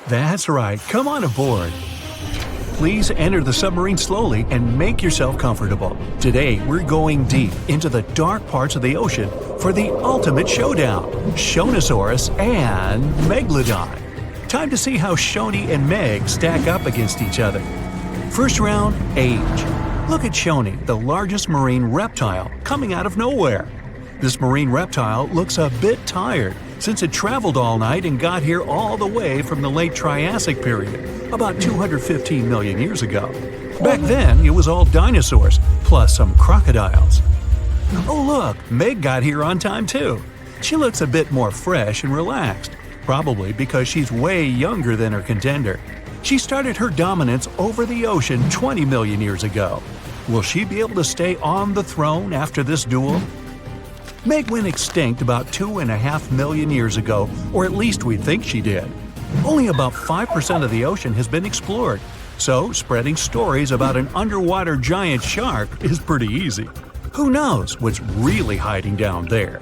That's right, come on aboard. Please enter the submarine slowly and make yourself comfortable. Today, we're going deep into the dark parts of the ocean for the ultimate showdown, Shonisaurus and Megalodon. Time to see how Shoni and Meg stack up against each other. First round, age. Look at Shoni, the largest marine reptile, coming out of nowhere. This marine reptile looks a bit tired since it traveled all night and got here all the way from the late Triassic period, about 215 million years ago. Back then, it was all dinosaurs, plus some crocodiles. Oh look, Meg got here on time too. She looks a bit more fresh and relaxed, probably because she's way younger than her contender. She started her dominance over the ocean 20 million years ago. Will she be able to stay on the throne after this duel? Meg went extinct about 2.5 million years ago, or at least we think she did. Only about 5% of the ocean has been explored, so spreading stories about an underwater giant shark is pretty easy. Who knows what's really hiding down there?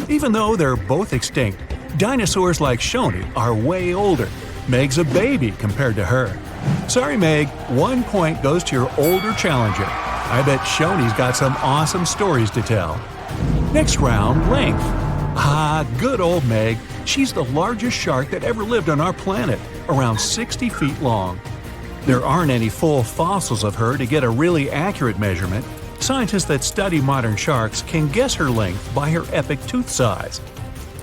Even though they're both extinct, dinosaurs like Shoni are way older. Meg's a baby compared to her. Sorry, Meg, 1 point goes to your older challenger. I bet Shoni's got some awesome stories to tell. Next round, length. Good old Meg. She's the largest shark that ever lived on our planet, around 60 feet long. There aren't any full fossils of her to get a really accurate measurement. Scientists that study modern sharks can guess her length by her epic tooth size.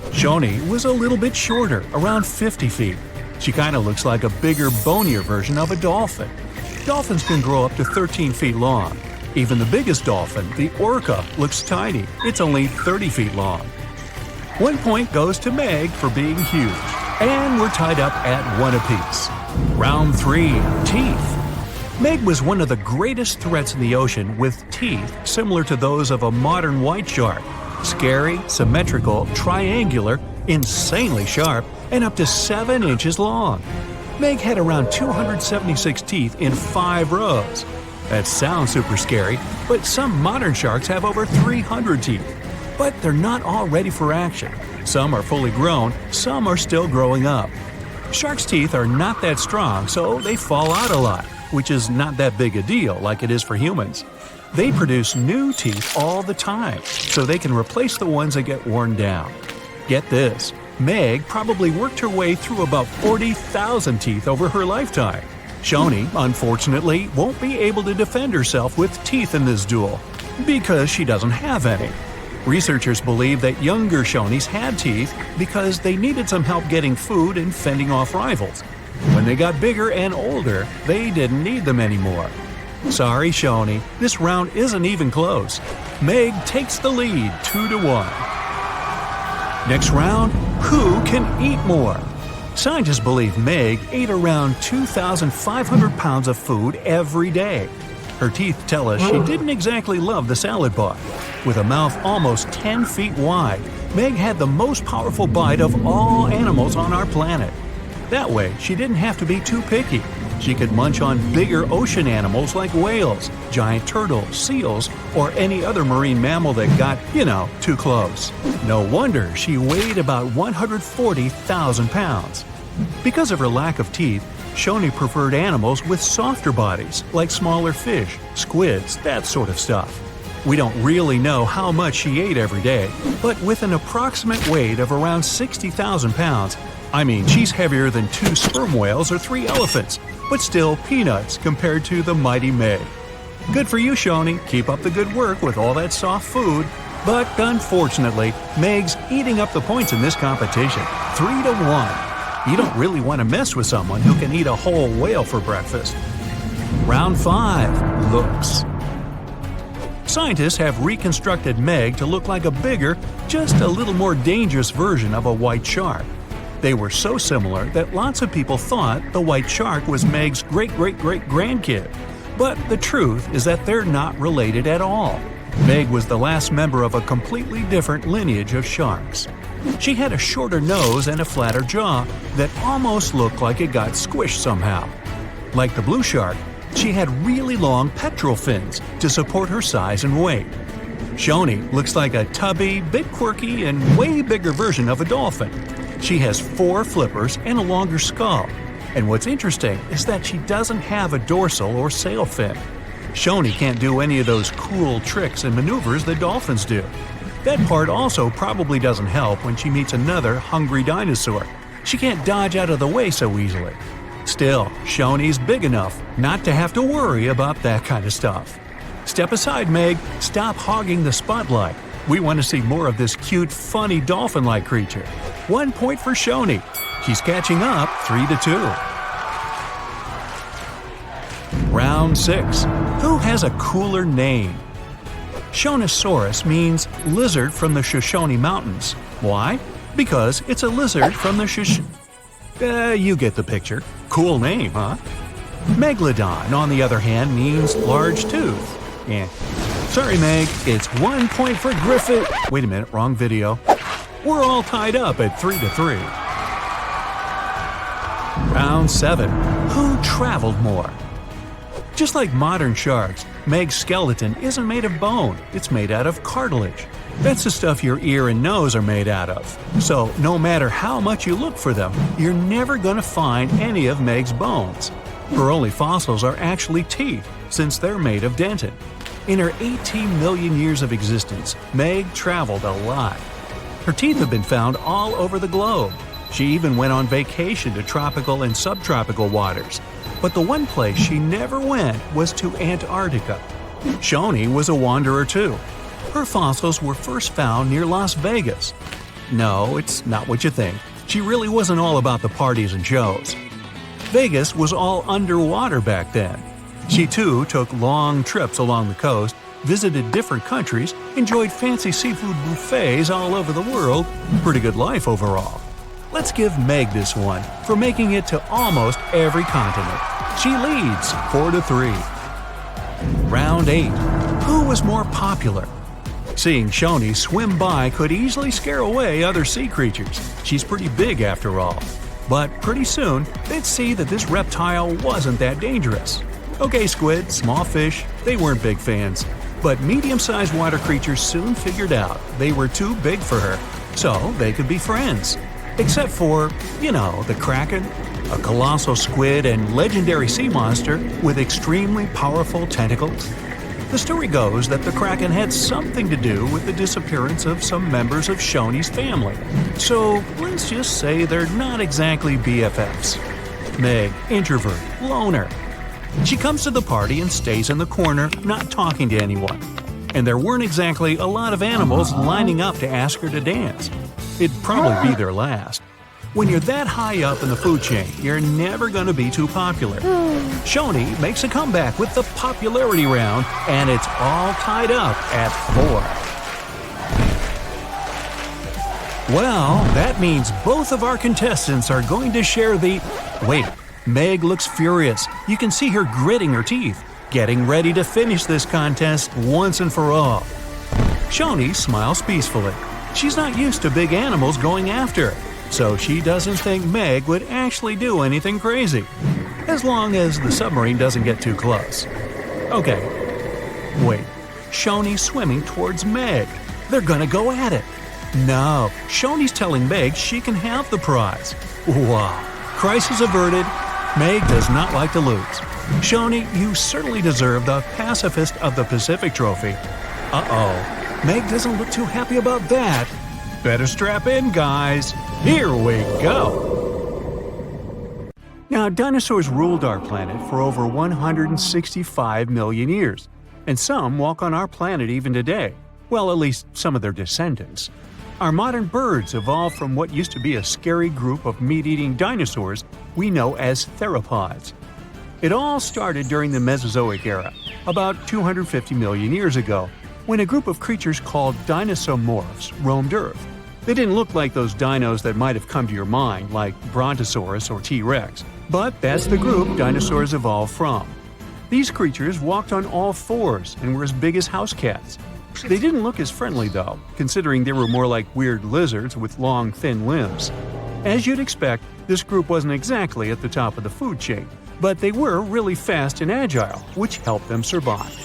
Shoni was a little bit shorter, around 50 feet. She kinda looks like a bigger, bonier version of a dolphin. Dolphins can grow up to 13 feet long. Even the biggest dolphin, the orca, looks tiny. It's only 30 feet long. 1 point goes to Meg for being huge. And we're tied up at 1 apiece. Round 3, teeth. Meg was one of the greatest threats in the ocean with teeth similar to those of a modern white shark. Scary, symmetrical, triangular, insanely sharp, and up to 7 inches long. Meg had around 276 teeth in 5 rows. That sounds super scary, but some modern sharks have over 300 teeth. But they're not all ready for action. Some are fully grown, some are still growing up. Sharks' teeth are not that strong, so they fall out a lot, which is not that big a deal like it is for humans. They produce new teeth all the time, so they can replace the ones that get worn down. Get this, Meg probably worked her way through about 40,000 teeth over her lifetime. Shoni, unfortunately, won't be able to defend herself with teeth in this duel, because she doesn't have any. Researchers believe that younger Shonis had teeth because they needed some help getting food and fending off rivals. When they got bigger and older, they didn't need them anymore. Sorry, Shoni, this round isn't even close. Meg takes the lead 2-1. Next round, who can eat more? Scientists believe Meg ate around 2,500 pounds of food every day. Her teeth tell us she didn't exactly love the salad bar. With a mouth almost 10 feet wide, Meg had the most powerful bite of all animals on our planet. That way, she didn't have to be too picky. She could munch on bigger ocean animals like whales, giant turtles, seals, or any other marine mammal that got, too close. No wonder she weighed about 140,000 pounds. Because of her lack of teeth, Shoni preferred animals with softer bodies, like smaller fish, squids, that sort of stuff. We don't really know how much she ate every day, but with an approximate weight of around 60,000 pounds, she's heavier than 2 sperm whales or 3 elephants, but still peanuts compared to the mighty Meg. Good for you, Shoni. Keep up the good work with all that soft food. But unfortunately, Meg's eating up the points in this competition, 3-1. You don't really want to mess with someone who can eat a whole whale for breakfast. Round 5, looks. Scientists have reconstructed Meg to look like a bigger, just a little more dangerous version of a white shark. They were so similar that lots of people thought the white shark was Meg's great-great-great-grandkid. But the truth is that they're not related at all. Meg was the last member of a completely different lineage of sharks. She had a shorter nose and a flatter jaw that almost looked like it got squished somehow. Like the blue shark, she had really long pectoral fins to support her size and weight. Shoni looks like a tubby, bit quirky, and way bigger version of a dolphin. She has 4 flippers and a longer skull. And what's interesting is that she doesn't have a dorsal or sail fin. Shoni can't do any of those cool tricks and maneuvers that dolphins do. That part also probably doesn't help when she meets another hungry dinosaur. She can't dodge out of the way so easily. Still, Shoni's big enough not to have to worry about that kind of stuff. Step aside, Meg. Stop hogging the spotlight. We want to see more of this cute, funny dolphin-like creature. 1 point for Shoni. She's catching up 3-2. Round 6. Who has a cooler name? Shonisaurus means lizard from the Shoshone Mountains. Why? Because it's a lizard from the you get the picture. Cool name, huh? Megalodon, on the other hand, means large tooth. Sorry, Meg, it's 1 point for Griffith. Wait a minute, wrong video. We're all tied up at 3-3. Round 7. Who traveled more? Just like modern sharks, Meg's skeleton isn't made of bone, it's made out of cartilage. That's the stuff your ear and nose are made out of. So, no matter how much you look for them, you're never going to find any of Meg's bones. Her only fossils are actually teeth, since they're made of dentin. In her 18 million years of existence, Meg traveled a lot. Her teeth have been found all over the globe. She even went on vacation to tropical and subtropical waters. But the one place she never went was to Antarctica. Shoni was a wanderer too. Her fossils were first found near Las Vegas. No, it's not what you think. She really wasn't all about the parties and shows. Vegas was all underwater back then. She too took long trips along the coast, visited different countries, enjoyed fancy seafood buffets all over the world. Pretty good life overall. Let's give Meg this one for making it to almost every continent. She leads 4-3. Round 8. Who was more popular? Seeing Shoni swim by could easily scare away other sea creatures. She's pretty big after all. But pretty soon, they'd see that this reptile wasn't that dangerous. Okay, squid, small fish, they weren't big fans. But medium-sized water creatures soon figured out they were too big for her, so they could be friends. Except for, the Kraken, a colossal squid and legendary sea monster with extremely powerful tentacles. The story goes that the Kraken had something to do with the disappearance of some members of Shoni's family. So let's just say they're not exactly BFFs. Meg, introvert, loner. She comes to the party and stays in the corner, not talking to anyone. And there weren't exactly a lot of animals lining up to ask her to dance. It'd probably be their last. When you're that high up in the food chain, you're never going to be too popular. Shoni makes a comeback with the popularity round, and it's all tied up at 4. Well, that means both of our contestants are going to share the… Wait, Meg looks furious. You can see her gritting her teeth, getting ready to finish this contest once and for all. Shoni smiles peacefully. She's not used to big animals going after her, so she doesn't think Meg would actually do anything crazy, as long as the submarine doesn't get too close. Okay, wait, Shoni's swimming towards Meg. They're gonna go at it. No, Shoni's telling Meg she can have the prize. Wow, crisis averted. Meg does not like to lose. Shoni, you certainly deserve the Pacifist of the Pacific trophy. Uh-oh, Meg doesn't look too happy about that. Better strap in, guys. Here we go! Now, dinosaurs ruled our planet for over 165 million years, and some walk on our planet even today. Well, at least some of their descendants. Our modern birds evolved from what used to be a scary group of meat-eating dinosaurs we know as theropods. It all started during the Mesozoic era, about 250 million years ago, when a group of creatures called dinosauromorphs roamed Earth. They didn't look like those dinos that might have come to your mind, like Brontosaurus or T-Rex, but that's the group dinosaurs evolved from. These creatures walked on all fours and were as big as house cats. They didn't look as friendly though, considering they were more like weird lizards with long, thin limbs. As you'd expect, this group wasn't exactly at the top of the food chain, but they were really fast and agile, which helped them survive.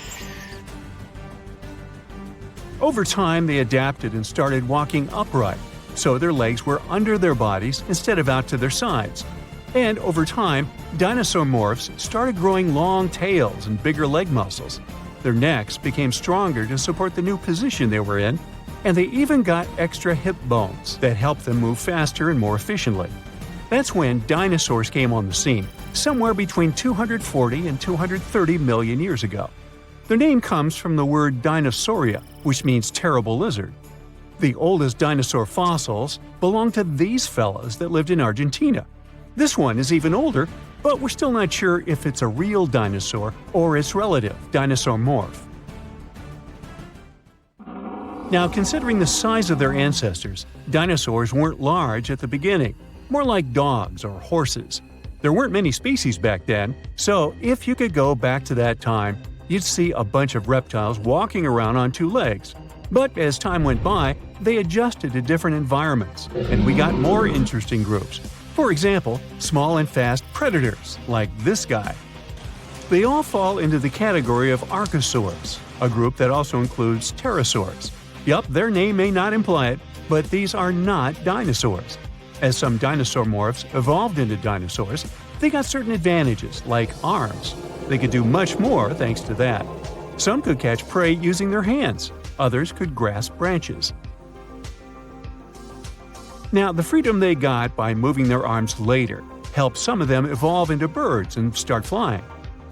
Over time, they adapted and started walking upright, so their legs were under their bodies instead of out to their sides. And over time, dinosaur morphs started growing long tails and bigger leg muscles. Their necks became stronger to support the new position they were in, and they even got extra hip bones that helped them move faster and more efficiently. That's when dinosaurs came on the scene, somewhere between 240 and 230 million years ago. Their name comes from the word dinosauria, which means terrible lizard. The oldest dinosaur fossils belong to these fellas that lived in Argentina. This one is even older, but we're still not sure if it's a real dinosaur or its relative, dinosaur morph. Now, considering the size of their ancestors, dinosaurs weren't large at the beginning, more like dogs or horses. There weren't many species back then, so if you could go back to that time, you'd see a bunch of reptiles walking around on two legs. But as time went by, they adjusted to different environments, and we got more interesting groups. For example, small and fast predators, like this guy. They all fall into the category of archosaurs, a group that also includes pterosaurs. Yup, their name may not imply it, but these are not dinosaurs. As some dinosaur morphs evolved into dinosaurs, they got certain advantages, like arms. They could do much more thanks to that. Some could catch prey using their hands. Others could grasp branches. Now, the freedom they got by moving their arms later helped some of them evolve into birds and start flying.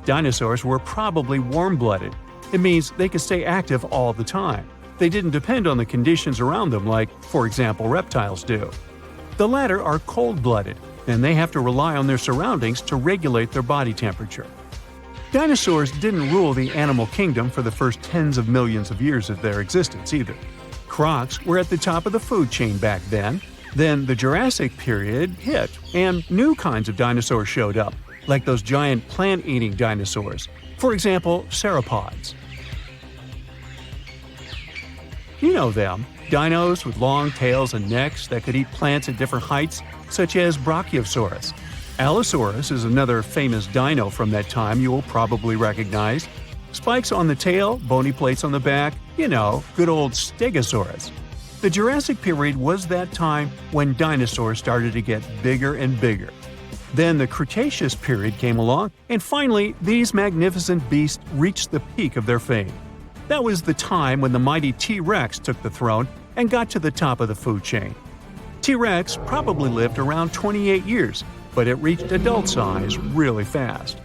Dinosaurs were probably warm-blooded. It means they could stay active all the time. They didn't depend on the conditions around them like, for example, reptiles do. The latter are cold-blooded, and they have to rely on their surroundings to regulate their body temperature. Dinosaurs didn't rule the animal kingdom for the first tens of millions of years of their existence either. Crocs were at the top of the food chain back then. Then the Jurassic period hit, and new kinds of dinosaurs showed up, like those giant plant-eating dinosaurs, for example, sauropods. You know them, dinos with long tails and necks that could eat plants at different heights, such as Brachiosaurus. Allosaurus is another famous dino from that time you will probably recognize. Spikes on the tail, bony plates on the back, you know, good old Stegosaurus. The Jurassic period was that time when dinosaurs started to get bigger and bigger. Then the Cretaceous period came along, and finally, these magnificent beasts reached the peak of their fame. That was the time when the mighty T-Rex took the throne and got to the top of the food chain. T-Rex probably lived around 28 years, but it reached adult size really fast.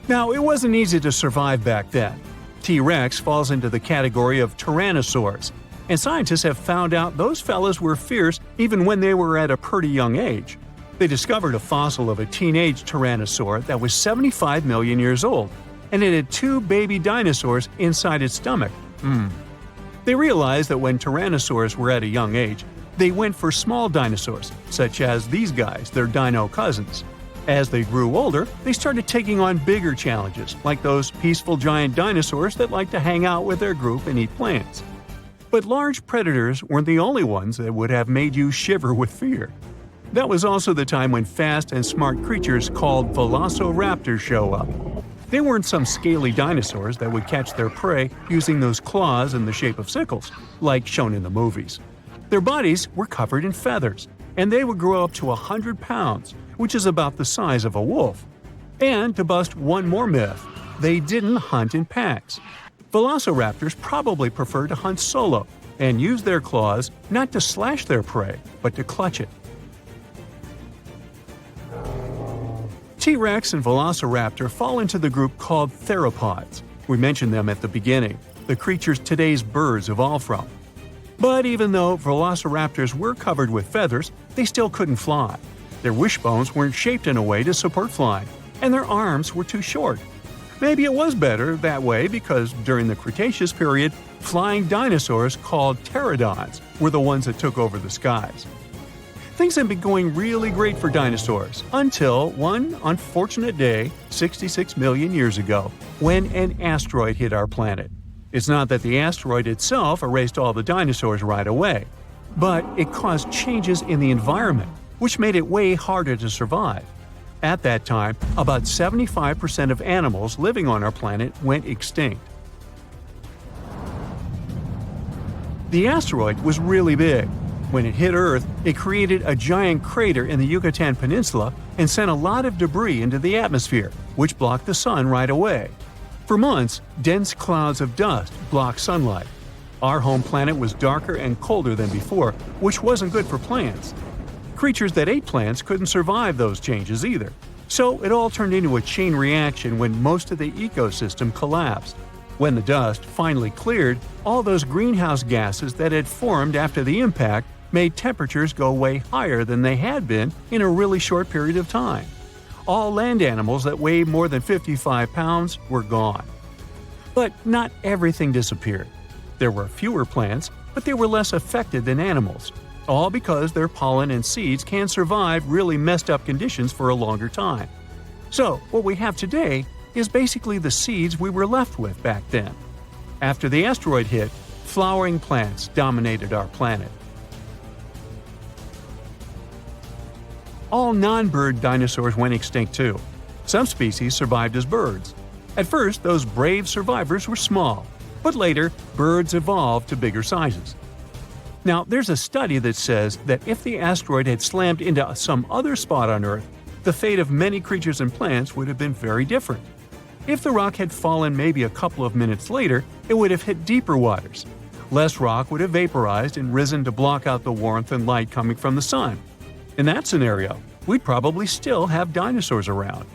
Now, it wasn't easy to survive back then. T-Rex falls into the category of tyrannosaurs, and scientists have found out those fellas were fierce even when they were at a pretty young age. They discovered a fossil of a teenage tyrannosaur that was 75 million years old, and it had two baby dinosaurs inside its stomach. They realized that when tyrannosaurs were at a young age, they went for small dinosaurs, such as these guys, their dino cousins. As they grew older, they started taking on bigger challenges, like those peaceful giant dinosaurs that like to hang out with their group and eat plants. But large predators weren't the only ones that would have made you shiver with fear. That was also the time when fast and smart creatures called velociraptors show up. They weren't some scaly dinosaurs that would catch their prey using those claws in the shape of sickles, like shown in the movies. Their bodies were covered in feathers, and they would grow up to 100 pounds, which is about the size of a wolf. And to bust one more myth, they didn't hunt in packs. Velociraptors probably preferred to hunt solo and use their claws not to slash their prey, but to clutch it. T-Rex and Velociraptor fall into the group called theropods. We mentioned them at the beginning, the creatures today's birds evolved from. But even though velociraptors were covered with feathers, they still couldn't fly. Their wishbones weren't shaped in a way to support flying, and their arms were too short. Maybe it was better that way because during the Cretaceous period, flying dinosaurs called pterodons were the ones that took over the skies. Things had been going really great for dinosaurs until one unfortunate day 66 million years ago when an asteroid hit our planet. It's not that the asteroid itself erased all the dinosaurs right away, but it caused changes in the environment, which made it way harder to survive. At that time, about 75% of animals living on our planet went extinct. The asteroid was really big. When it hit Earth, it created a giant crater in the Yucatan Peninsula and sent a lot of debris into the atmosphere, which blocked the sun right away. For months, dense clouds of dust blocked sunlight. Our home planet was darker and colder than before, which wasn't good for plants. Creatures that ate plants couldn't survive those changes either. So it all turned into a chain reaction when most of the ecosystem collapsed. When the dust finally cleared, all those greenhouse gases that had formed after the impact made temperatures go way higher than they had been in a really short period of time. All land animals that weighed more than 55 pounds were gone. But not everything disappeared. There were fewer plants, but they were less affected than animals, all because their pollen and seeds can survive really messed up conditions for a longer time. So, what we have today is basically the seeds we were left with back then. After the asteroid hit, flowering plants dominated our planet. All non-bird dinosaurs went extinct too. Some species survived as birds. At first, those brave survivors were small, but later, birds evolved to bigger sizes. Now, there's a study that says that if the asteroid had slammed into some other spot on Earth, the fate of many creatures and plants would have been very different. If the rock had fallen maybe a couple of minutes later, it would have hit deeper waters. Less rock would have vaporized and risen to block out the warmth and light coming from the sun. In that scenario, we'd probably still have dinosaurs around.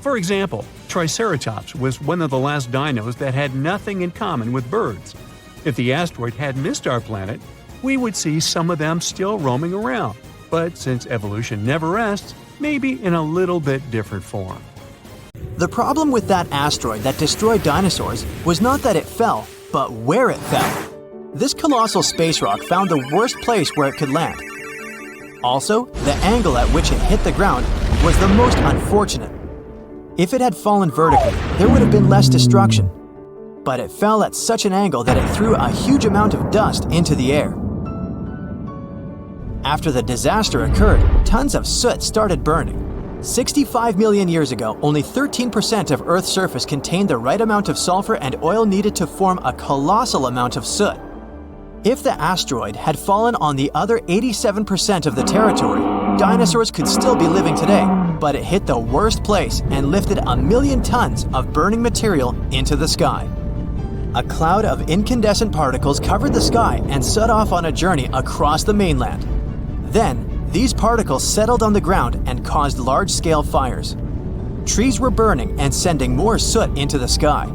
For example, Triceratops was one of the last dinos that had nothing in common with birds. If the asteroid had missed our planet, we would see some of them still roaming around, but since evolution never rests, maybe in a little bit different form. The problem with that asteroid that destroyed dinosaurs was not that it fell, but where it fell. This colossal space rock found the worst place where it could land. Also, the angle at which it hit the ground was the most unfortunate. If it had fallen vertically, there would have been less destruction. But it fell at such an angle that it threw a huge amount of dust into the air. After the disaster occurred, tons of soot started burning. 65 million years ago, only 13% of Earth's surface contained the right amount of sulfur and oil needed to form a colossal amount of soot. If the asteroid had fallen on the other 87% of the territory, dinosaurs could still be living today, but it hit the worst place and lifted 1 million tons of burning material into the sky. A cloud of incandescent particles covered the sky and set off on a journey across the mainland. Then, these particles settled on the ground and caused large-scale fires. Trees were burning and sending more soot into the sky.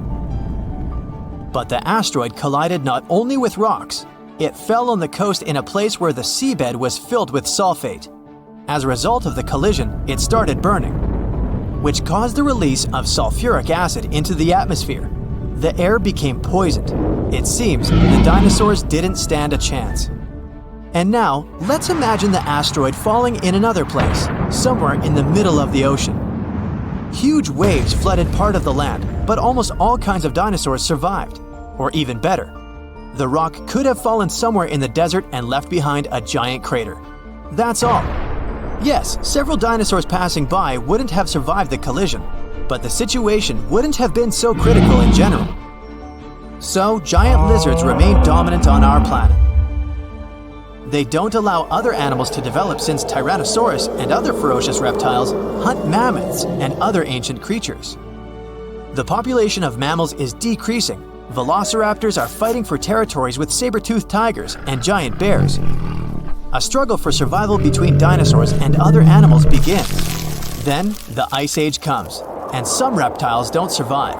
But the asteroid collided not only with rocks, it fell on the coast in a place where the seabed was filled with sulfate. As a result of the collision, it started burning, which caused the release of sulfuric acid into the atmosphere. The air became poisoned. It seems the dinosaurs didn't stand a chance. And now, let's imagine the asteroid falling in another place, somewhere in the middle of the ocean. Huge waves flooded part of the land, but almost all kinds of dinosaurs survived. Or even better, the rock could have fallen somewhere in the desert and left behind a giant crater. That's all. Yes, several dinosaurs passing by wouldn't have survived the collision, but the situation wouldn't have been so critical in general. So, giant lizards remain dominant on our planet. They don't allow other animals to develop since Tyrannosaurus and other ferocious reptiles hunt mammoths and other ancient creatures. The population of mammals is decreasing. Velociraptors are fighting for territories with saber-toothed tigers and giant bears. A struggle for survival between dinosaurs and other animals begins. Then, the Ice Age comes, and some reptiles don't survive.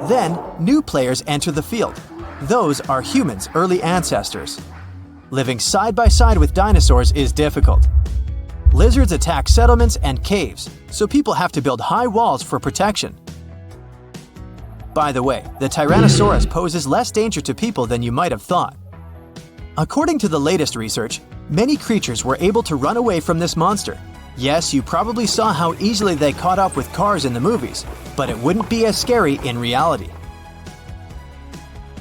Then, new players enter the field. Those are humans' early ancestors. Living side by side with dinosaurs is difficult. Lizards attack settlements and caves, so people have to build high walls for protection. By the way, the Tyrannosaurus poses less danger to people than you might have thought. According to the latest research, many creatures were able to run away from this monster. Yes, you probably saw how easily they caught up with cars in the movies, but it wouldn't be as scary in reality.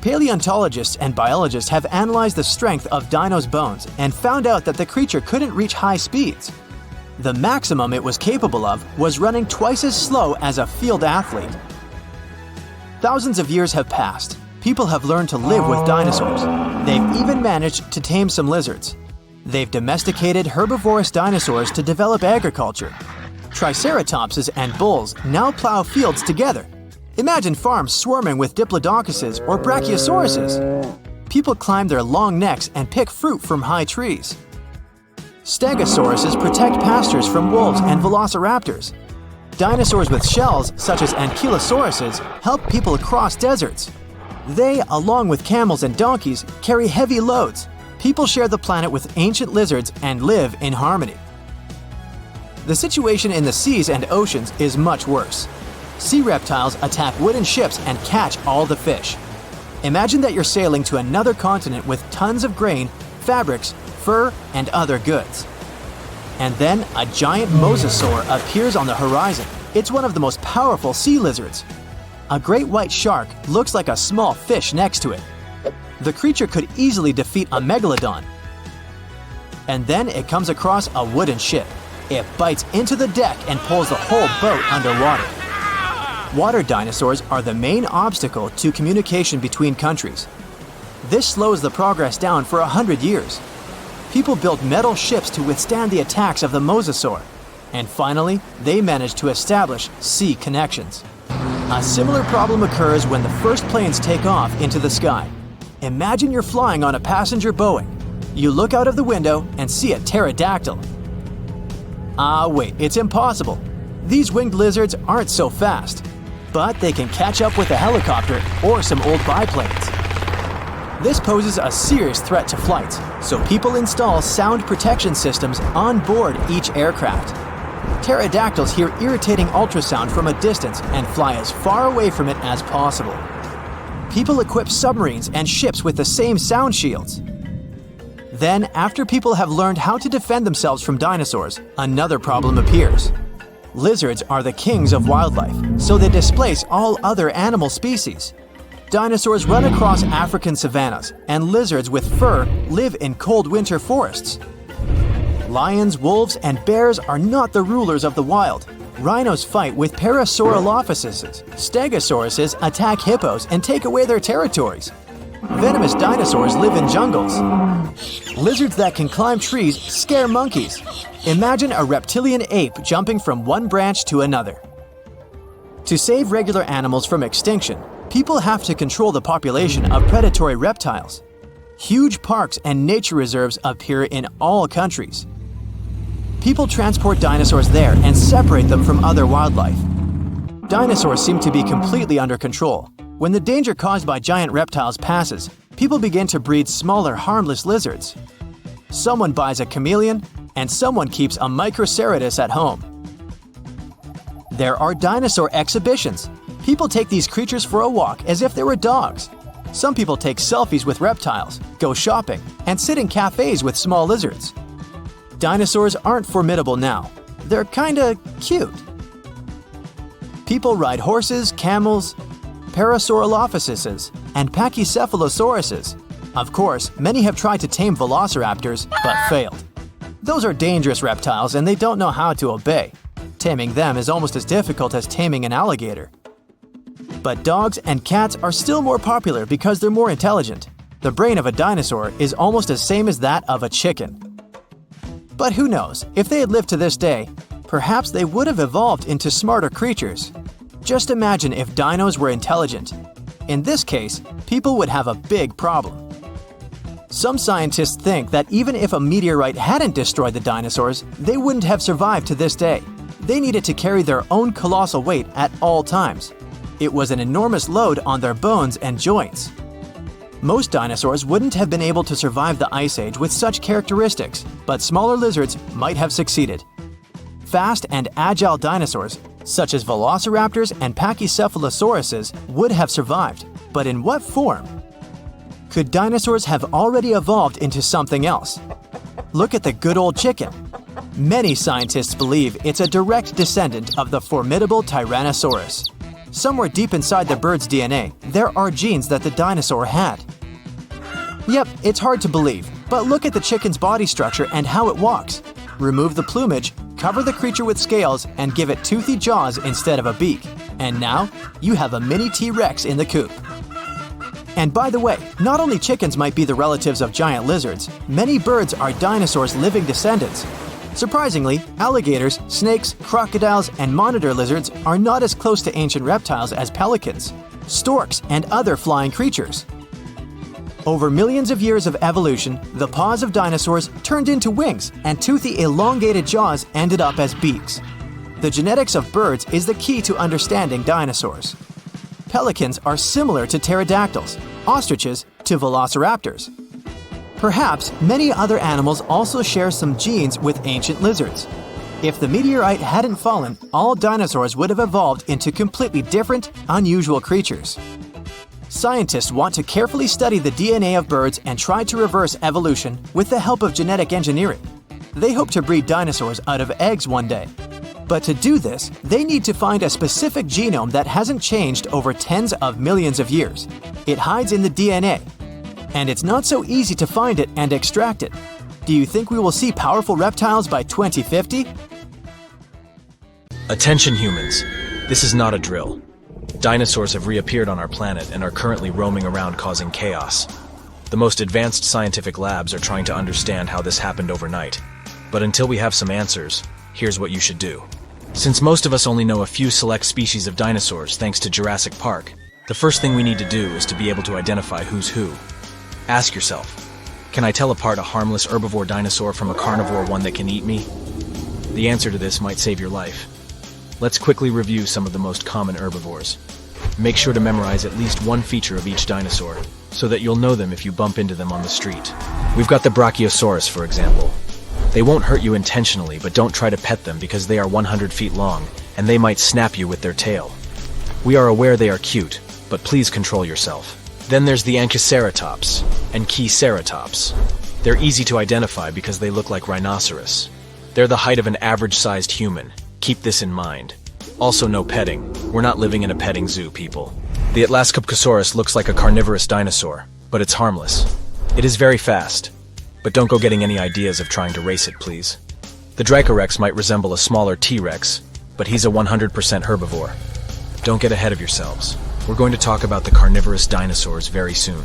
Paleontologists and biologists have analyzed the strength of dinos' bones and found out that the creature couldn't reach high speeds. The maximum it was capable of was running twice as slow as a field athlete. Thousands of years have passed, People have learned to live with dinosaurs. They've even managed to tame some lizards. They've domesticated herbivorous dinosaurs to develop agriculture. Triceratopses and bulls now plow fields together. Imagine farms swarming with diplodocuses or brachiosauruses. People climb their long necks and pick fruit from high trees. Stegosauruses protect pastures from wolves and velociraptors. Dinosaurs with shells, such as ankylosauruses, help people cross deserts. They, along with camels and donkeys, carry heavy loads. People share the planet with ancient lizards and live in harmony. The situation in the seas and oceans is much worse. Sea reptiles attack wooden ships and catch all the fish. Imagine that you're sailing to another continent with tons of grain, fabrics, fur, and other goods. And then a giant mosasaur appears on the horizon. It's one of the most powerful sea lizards. A great white shark looks like a small fish next to it. The creature could easily defeat a megalodon. And then it comes across a wooden ship. It bites into the deck and pulls the whole boat underwater. Water dinosaurs are the main obstacle to communication between countries. This slows the progress down for 100 years. People built metal ships to withstand the attacks of the mosasaur. And finally, they managed to establish sea connections. A similar problem occurs when the first planes take off into the sky. Imagine you're flying on a passenger Boeing. You look out of the window and see a pterodactyl. Wait, it's impossible. These winged lizards aren't so fast, but they can catch up with a helicopter or some old biplanes. This poses a serious threat to flights, so people install sound protection systems on board each aircraft. Pterodactyls hear irritating ultrasound from a distance and fly as far away from it as possible. People equip submarines and ships with the same sound shields. Then, after people have learned how to defend themselves from dinosaurs, another problem appears. Lizards are the kings of wildlife, so they displace all other animal species. Dinosaurs run across African savannas, and lizards with fur live in cold winter forests. Lions, wolves, and bears are not the rulers of the wild. Rhinos fight with Parasaurolophuses. Stegosauruses attack hippos and take away their territories. Venomous dinosaurs live in jungles. Lizards that can climb trees scare monkeys. Imagine a reptilian ape jumping from one branch to another. To save regular animals from extinction, people have to control the population of predatory reptiles. Huge parks and nature reserves appear in all countries. People transport dinosaurs there and separate them from other wildlife. Dinosaurs seem to be completely under control. When the danger caused by giant reptiles passes, people begin to breed smaller, harmless lizards. Someone buys a chameleon, and someone keeps a Microceratus at home. There are dinosaur exhibitions. People take these creatures for a walk as if they were dogs. Some people take selfies with reptiles, go shopping, and sit in cafes with small lizards. Dinosaurs aren't formidable now. They're kinda cute. People ride horses, camels, Parasaurolophuses, and Pachycephalosauruses. Of course, many have tried to tame velociraptors, but failed. Those are dangerous reptiles and they don't know how to obey. Taming them is almost as difficult as taming an alligator. But dogs and cats are still more popular because they're more intelligent. The brain of a dinosaur is almost the same as that of a chicken. But who knows, if they had lived to this day, perhaps they would have evolved into smarter creatures. Just imagine if dinos were intelligent. In this case, people would have a big problem. Some scientists think that even if a meteorite hadn't destroyed the dinosaurs, they wouldn't have survived to this day. They needed to carry their own colossal weight at all times. It was an enormous load on their bones and joints. Most dinosaurs wouldn't have been able to survive the Ice Age with such characteristics, but smaller lizards might have succeeded. Fast and agile dinosaurs, such as velociraptors and Pachycephalosauruses, would have survived, but in what form? Could dinosaurs have already evolved into something else? Look at the good old chicken. Many scientists believe it's a direct descendant of the formidable Tyrannosaurus. Somewhere deep inside the bird's DNA, there are genes that the dinosaur had. Yep, it's hard to believe, but look at the chicken's body structure and how it walks. Remove the plumage, cover the creature with scales, and give it toothy jaws instead of a beak. And now, you have a mini T-Rex in the coop. And by the way, not only chickens might be the relatives of giant lizards, many birds are dinosaurs' living descendants. Surprisingly, alligators, snakes, crocodiles, and monitor lizards are not as close to ancient reptiles as pelicans, storks, and other flying creatures. Over millions of years of evolution, the paws of dinosaurs turned into wings, and toothy, elongated jaws ended up as beaks. The genetics of birds is the key to understanding dinosaurs. Pelicans are similar to pterodactyls, ostriches to velociraptors. Perhaps many other animals also share some genes with ancient lizards. If the meteorite hadn't fallen, all dinosaurs would have evolved into completely different, unusual creatures. Scientists want to carefully study the DNA of birds and try to reverse evolution with the help of genetic engineering. They hope to breed dinosaurs out of eggs one day. But to do this, they need to find a specific genome that hasn't changed over tens of millions of years. It hides in the DNA, and it's not so easy to find it and extract it. Do you think we will see powerful reptiles by 2050? Attention humans, this is not a drill. Dinosaurs have reappeared on our planet and are currently roaming around causing chaos. The most advanced scientific labs are trying to understand how this happened overnight. But until we have some answers, here's what you should do. Since most of us only know a few select species of dinosaurs thanks to Jurassic Park, the first thing we need to do is to be able to identify who's who. Ask yourself, can I tell apart a harmless herbivore dinosaur from a carnivore one that can eat me? The answer to this might save your life. Let's quickly review some of the most common herbivores. Make sure to memorize at least one feature of each dinosaur, so that you'll know them if you bump into them on the street. We've got the Brachiosaurus, for example. They won't hurt you intentionally, but don't try to pet them because they are 100 feet long, and they might snap you with their tail. We are aware they are cute, but please control yourself. Then there's the Anchiceratops and Chiceratops. They're easy to identify because they look like rhinoceros. They're the height of an average-sized human. Keep this in mind. Also, no petting. We're not living in a petting zoo, people. The Atlascopcosaurus looks like a carnivorous dinosaur, but it's harmless. It is very fast, but don't go getting any ideas of trying to race it, please. The Dracorex might resemble a smaller T-Rex, but he's a 100% herbivore. Don't get ahead of yourselves. We're going to talk about the carnivorous dinosaurs very soon.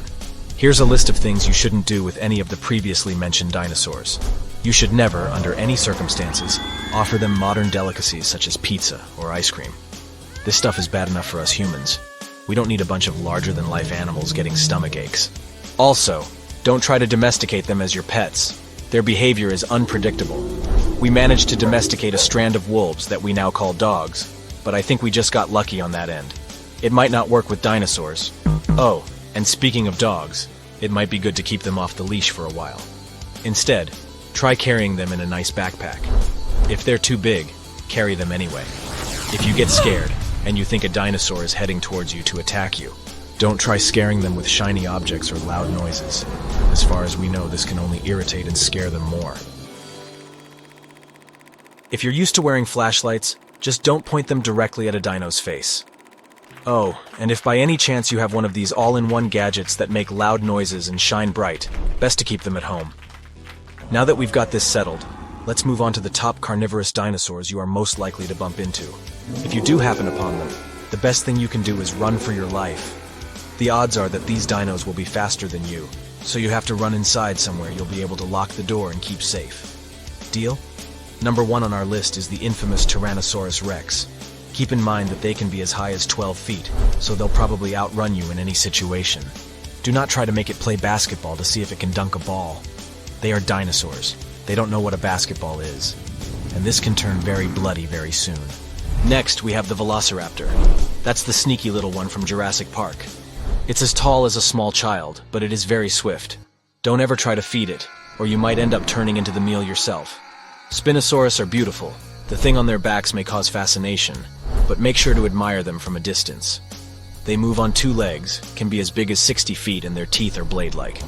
Here's a list of things you shouldn't do with any of the previously mentioned dinosaurs. You should never, under any circumstances, offer them modern delicacies such as pizza or ice cream. This stuff is bad enough for us humans. We don't need a bunch of larger-than-life animals getting stomach aches. Also, don't try to domesticate them as your pets. Their behavior is unpredictable. We managed to domesticate a strand of wolves that we now call dogs, but I think we just got lucky on that end. It might not work with dinosaurs. Oh, and speaking of dogs, it might be good to keep them off the leash for a while. Instead, try carrying them in a nice backpack. If they're too big, carry them anyway. If you get scared, and you think a dinosaur is heading towards you to attack you, don't try scaring them with shiny objects or loud noises. As far as we know, this can only irritate and scare them more. If you're used to wearing flashlights, just don't point them directly at a dino's face. Oh, and if by any chance you have one of these all-in-one gadgets that make loud noises and shine bright, best to keep them at home. Now that we've got this settled, let's move on to the top carnivorous dinosaurs you are most likely to bump into. If you do happen upon them, the best thing you can do is run for your life. The odds are that these dinos will be faster than you, so you have to run inside somewhere you'll be able to lock the door and keep safe. Deal? Number 1 on our list is the infamous Tyrannosaurus Rex. Keep in mind that they can be as high as 12 feet, so they'll probably outrun you in any situation. Do not try to make it play basketball to see if it can dunk a ball. They are dinosaurs. They don't know what a basketball is. And this can turn very bloody very soon. Next, we have the Velociraptor. That's the sneaky little one from Jurassic Park. It's as tall as a small child, but it is very swift. Don't ever try to feed it, or you might end up turning into the meal yourself. Spinosaurus are beautiful. The thing on their backs may cause fascination, but make sure to admire them from a distance. They move on 2 legs, can be as big as 60 feet, and their teeth are blade-like.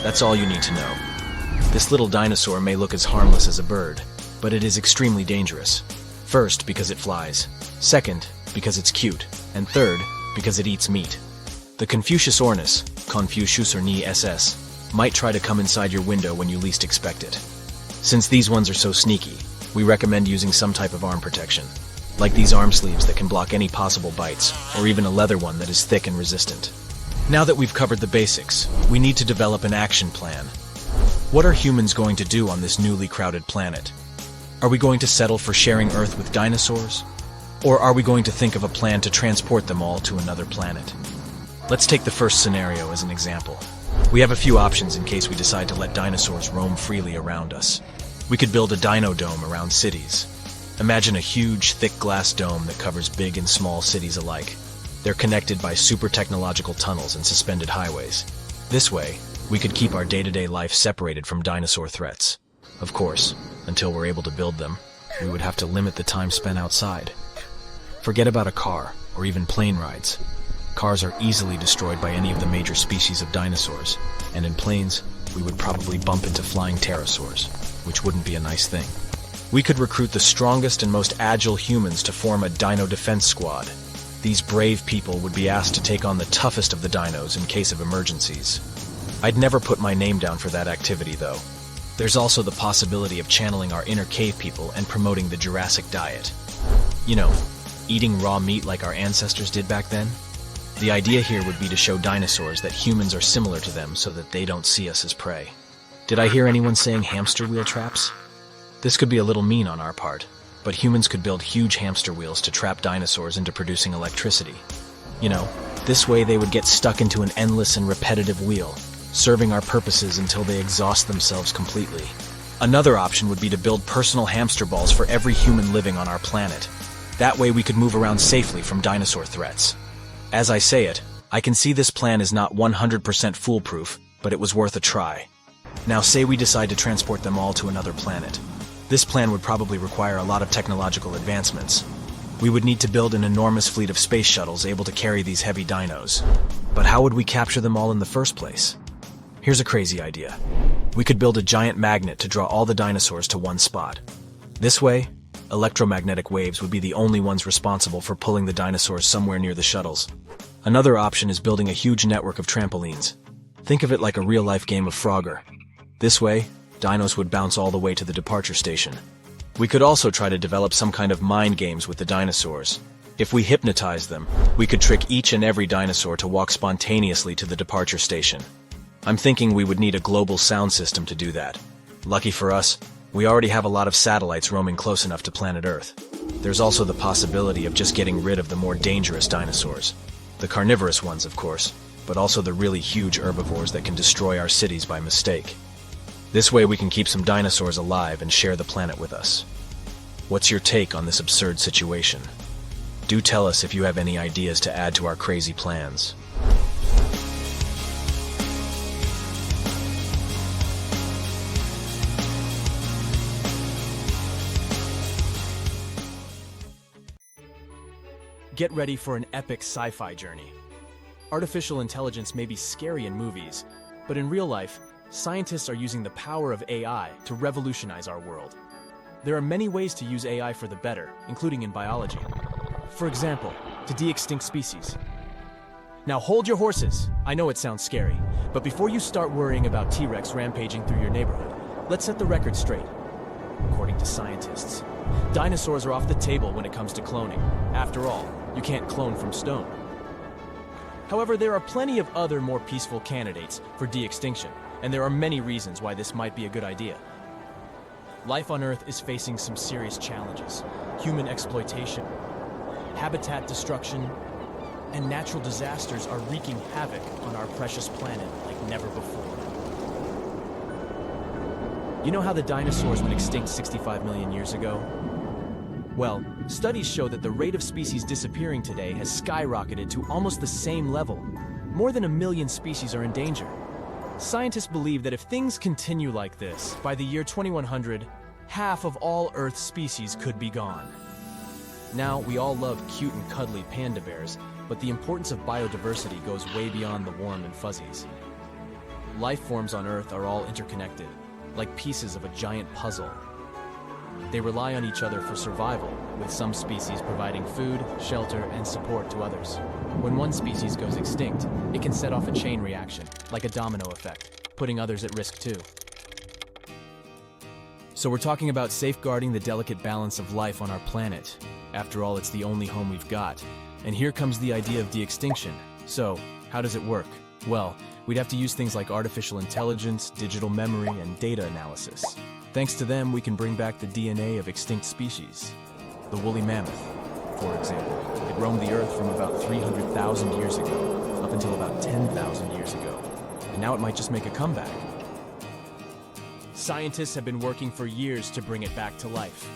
That's all you need to know. This little dinosaur may look as harmless as a bird, but it is extremely dangerous. First, because it flies. Second, because it's cute. And third, because it eats meat. The Confucius ornis, Confucius orni ss, might try to come inside your window when you least expect it. Since these ones are so sneaky, we recommend using some type of arm protection, like these arm sleeves that can block any possible bites, or even a leather one that is thick and resistant. Now that we've covered the basics, we need to develop an action plan. What are humans going to do on this newly crowded planet? Are we going to settle for sharing Earth with dinosaurs? Or are we going to think of a plan to transport them all to another planet? Let's take the first scenario as an example. We have a few options in case we decide to let dinosaurs roam freely around us. We could build a dino dome around cities. Imagine a huge, thick glass dome that covers big and small cities alike. They're connected by super technological tunnels and suspended highways. This way, we could keep our day-to-day life separated from dinosaur threats. Of course, until we're able to build them, we would have to limit the time spent outside. Forget about a car, or even plane rides. Cars are easily destroyed by any of the major species of dinosaurs, and in planes, we would probably bump into flying pterosaurs, which wouldn't be a nice thing. We could recruit the strongest and most agile humans to form a dino defense squad. These brave people would be asked to take on the toughest of the dinos in case of emergencies. I'd never put my name down for that activity, though. There's also the possibility of channeling our inner cave people and promoting the Jurassic diet. You know, eating raw meat like our ancestors did back then? The idea here would be to show dinosaurs that humans are similar to them so that they don't see us as prey. Did I hear anyone saying hamster wheel traps? This could be a little mean on our part, but humans could build huge hamster wheels to trap dinosaurs into producing electricity. You know, this way they would get stuck into an endless and repetitive wheel, serving our purposes until they exhaust themselves completely. Another option would be to build personal hamster balls for every human living on our planet. That way we could move around safely from dinosaur threats. As I say it, I can see this plan is not 100% foolproof, but it was worth a try. Now say we decide to transport them all to another planet. This plan would probably require a lot of technological advancements. We would need to build an enormous fleet of space shuttles able to carry these heavy dinos. But how would we capture them all in the first place? Here's a crazy idea. We could build a giant magnet to draw all the dinosaurs to one spot. This way, electromagnetic waves would be the only ones responsible for pulling the dinosaurs somewhere near the shuttles. Another option is building a huge network of trampolines. Think of it like a real-life game of Frogger. This way, dinos would bounce all the way to the departure station. We could also try to develop some kind of mind games with the dinosaurs. If we hypnotize them, we could trick each and every dinosaur to walk spontaneously to the departure station. I'm thinking we would need a global sound system to do that. Lucky for us, we already have a lot of satellites roaming close enough to planet Earth. There's also the possibility of just getting rid of the more dangerous dinosaurs. The carnivorous ones, of course, but also the really huge herbivores that can destroy our cities by mistake. This way we can keep some dinosaurs alive and share the planet with us. What's your take on this absurd situation? Do tell us if you have any ideas to add to our crazy plans. Get ready for an epic sci-fi journey. Artificial intelligence may be scary in movies, but in real life, scientists are using the power of AI to revolutionize our world. There are many ways to use AI for the better, including in biology. For example, to de-extinct species. Now hold your horses. I know it sounds scary, but before you start worrying about T-Rex rampaging through your neighborhood, let's set the record straight. According to scientists, dinosaurs are off the table when it comes to cloning. After all, you can't clone from stone. However, there are plenty of other more peaceful candidates for de-extinction, and there are many reasons why this might be a good idea. Life on Earth is facing some serious challenges. Human exploitation, habitat destruction, and natural disasters are wreaking havoc on our precious planet like never before. You know how the dinosaurs went extinct 65 million years ago? Well, studies show that the rate of species disappearing today has skyrocketed to almost the same level. More than 1 million species are in danger. Scientists believe that if things continue like this, by the year 2100, half of all Earth's species could be gone. Now, we all love cute and cuddly panda bears, but the importance of biodiversity goes way beyond the warm and fuzzies. Life forms on Earth are all interconnected, like pieces of a giant puzzle. They rely on each other for survival, with some species providing food, shelter, and support to others. When one species goes extinct, it can set off a chain reaction, like a domino effect, putting others at risk too. So we're talking about safeguarding the delicate balance of life on our planet. After all, it's the only home we've got. And here comes the idea of de-extinction. So, How does it work? Well, we'd have to use things like artificial intelligence, digital memory, and data analysis. Thanks to them, we can bring back the DNA of extinct species. The woolly mammoth, for example. It roamed the Earth from about 300,000 years ago, up until about 10,000 years ago. And now it might just make a comeback. Scientists have been working for years to bring it back to life.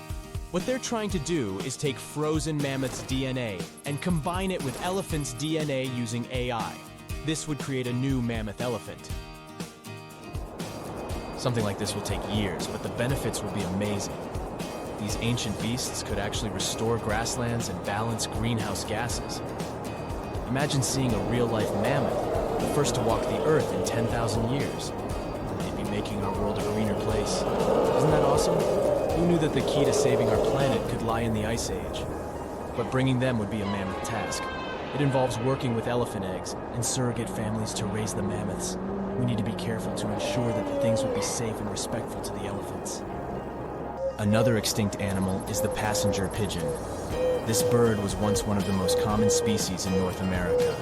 What they're trying to do is take frozen mammoth's DNA and combine it with elephant's DNA using AI. This would create a new mammoth elephant. Something like this will take years, but the benefits will be amazing. These ancient beasts could actually restore grasslands and balance greenhouse gases. Imagine seeing a real-life mammoth, the first to walk the Earth in 10,000 years. They'd be making our world a greener place. Isn't that awesome? Who knew that the key to saving our planet could lie in the Ice Age? But bringing them would be a mammoth task. It involves working with elephant eggs and surrogate families to raise the mammoths. We need to be careful to ensure that the things will be safe and respectful to the elephants. Another extinct animal is the passenger pigeon. This bird was once one of the most common species in North America.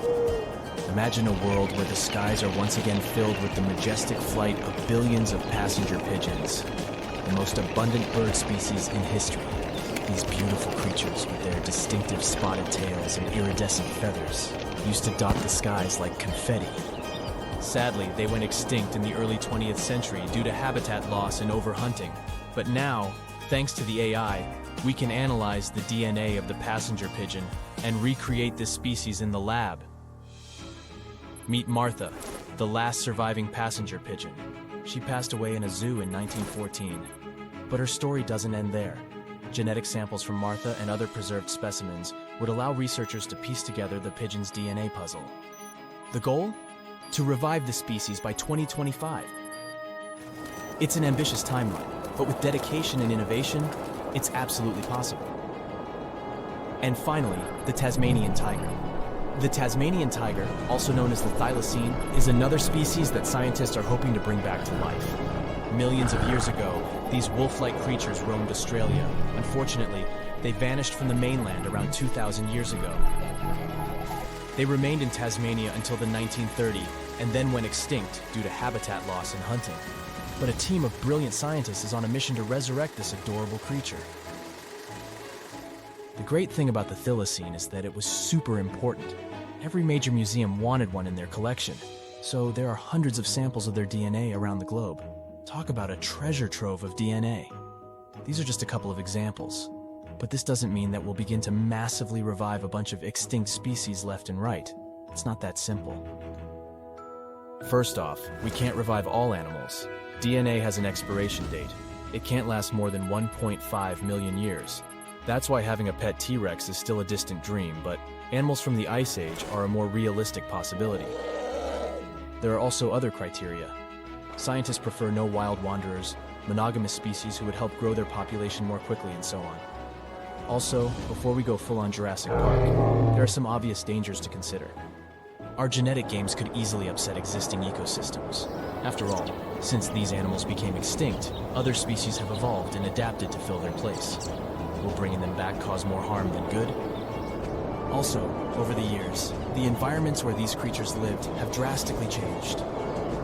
Imagine a world where the skies are once again filled with the majestic flight of billions of passenger pigeons, the most abundant bird species in history. These beautiful creatures with their distinctive spotted tails and iridescent feathers used to dot the skies like confetti. Sadly, they went extinct in the early 20th century due to habitat loss and overhunting. But now, thanks to the AI, we can analyze the DNA of the passenger pigeon and recreate this species in the lab. Meet Martha, the last surviving passenger pigeon. She passed away in a zoo in 1914. But her story doesn't end there. Genetic samples from Martha and other preserved specimens would allow researchers to piece together the pigeon's DNA puzzle. The goal? To revive the species by 2025. It's an ambitious timeline, but with dedication and innovation, it's absolutely possible. And finally, the Tasmanian tiger. The Tasmanian tiger, also known as the thylacine, is another species that scientists are hoping to bring back to life. Millions of years ago, these wolf-like creatures roamed Australia. Unfortunately, they vanished from the mainland around 2,000 years ago. They remained in Tasmania until the 1930s and then went extinct due to habitat loss and hunting. But a team of brilliant scientists is on a mission to resurrect this adorable creature. The great thing about the thylacine is that it was super important. Every major museum wanted one in their collection, so there are hundreds of samples of their DNA around the globe. Talk about a treasure trove of DNA. These are just a couple of examples, but this doesn't mean that we'll begin to massively revive a bunch of extinct species left and right. It's not that simple. First off, we can't revive all animals. DNA has an expiration date. It can't last more than 1.5 million years. That's why having a pet T-Rex is still a distant dream, but animals from the Ice Age are a more realistic possibility. There are also other criteria. Scientists prefer no wild wanderers, monogamous species who would help grow their population more quickly, and so on. Also, before we go full-on Jurassic Park, there are some obvious dangers to consider. Our genetic games could easily upset existing ecosystems. After all, since these animals became extinct, other species have evolved and adapted to fill their place. Will bringing them back cause more harm than good? Also, over the years, the environments where these creatures lived have drastically changed,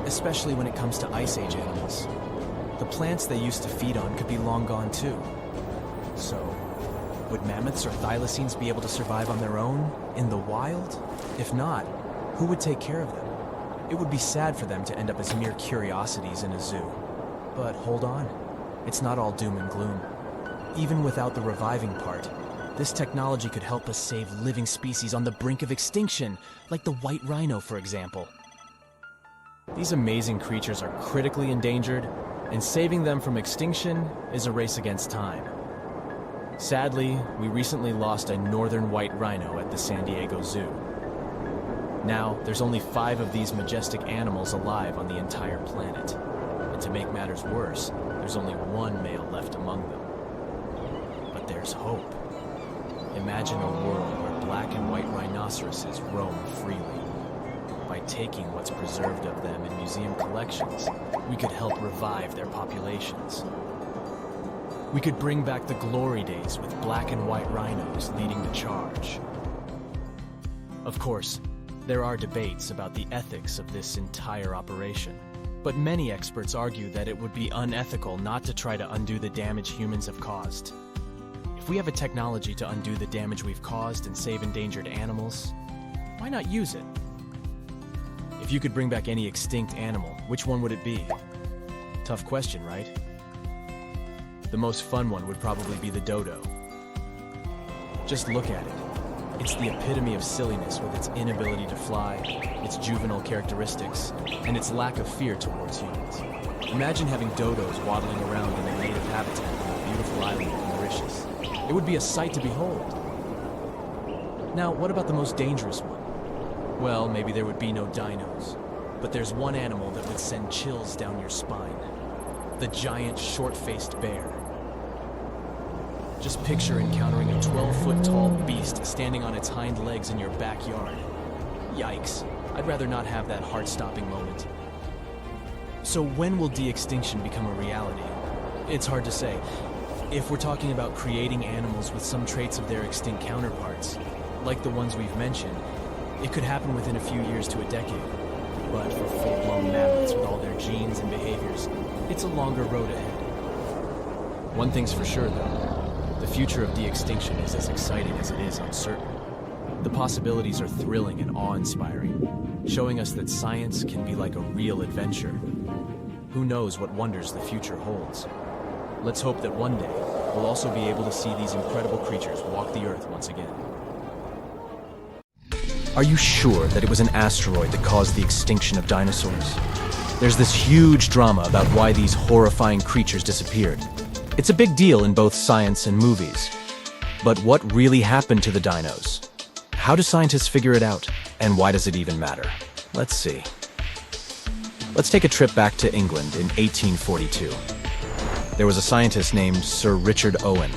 especially when it comes to Ice Age animals. The plants they used to feed on could be long gone too. So, would mammoths or thylacines be able to survive on their own, in the wild? If not, who would take care of them? It would be sad for them to end up as mere curiosities in a zoo. But hold on, it's not all doom and gloom. Even without the reviving part, this technology could help us save living species on the brink of extinction, like the white rhino, for example. These amazing creatures are critically endangered, and saving them from extinction is a race against time. Sadly, we recently lost a northern white rhino at the San Diego Zoo. Now, there's only 5 of these majestic animals alive on the entire planet. And to make matters worse, there's only 1 male left among them. But there's hope. Imagine a world where black and white rhinoceroses roam freely. By taking what's preserved of them in museum collections, we could help revive their populations. We could bring back the glory days with black and white rhinos leading the charge. Of course, There are debates about the ethics of this entire operation, but many experts argue that it would be unethical not to try to undo the damage humans have caused. If we have a technology to undo the damage we've caused and save endangered animals, why not use it? If you could bring back any extinct animal, which one would it be? Tough question, right? The most fun one would probably be the dodo. Just look at it. It's the epitome of silliness with its inability to fly, its juvenile characteristics, and its lack of fear towards humans. Imagine having dodos waddling around in their native habitat on a beautiful island of Mauritius. It would be a sight to behold. Now, what about the most dangerous one? Well, maybe there would be no dinos, but there's one animal that would send chills down your spine. The giant, short-faced bear. Just picture encountering a 12-foot-tall beast standing on its hind legs in your backyard. Yikes, I'd rather not have that heart-stopping moment. So when will de-extinction become a reality? It's hard to say. If we're talking about creating animals with some traits of their extinct counterparts, like the ones we've mentioned, it could happen within a few years to a decade. But for full-blown mammoths with all their genes and behaviors, it's a longer road ahead. One thing's for sure, though. The future of de-extinction is as exciting as it is uncertain. The possibilities are thrilling and awe-inspiring, showing us that science can be like a real adventure. Who knows what wonders the future holds? Let's hope that one day, we'll also be able to see these incredible creatures walk the Earth once again. Are you sure that it was an asteroid that caused the extinction of dinosaurs? There's this huge drama about why these horrifying creatures disappeared. It's a big deal in both science and movies. But what really happened to the dinos? How do scientists figure it out? And why does it even matter? Let's see. Let's take a trip back to England in 1842. There was a scientist named Sir Richard Owen.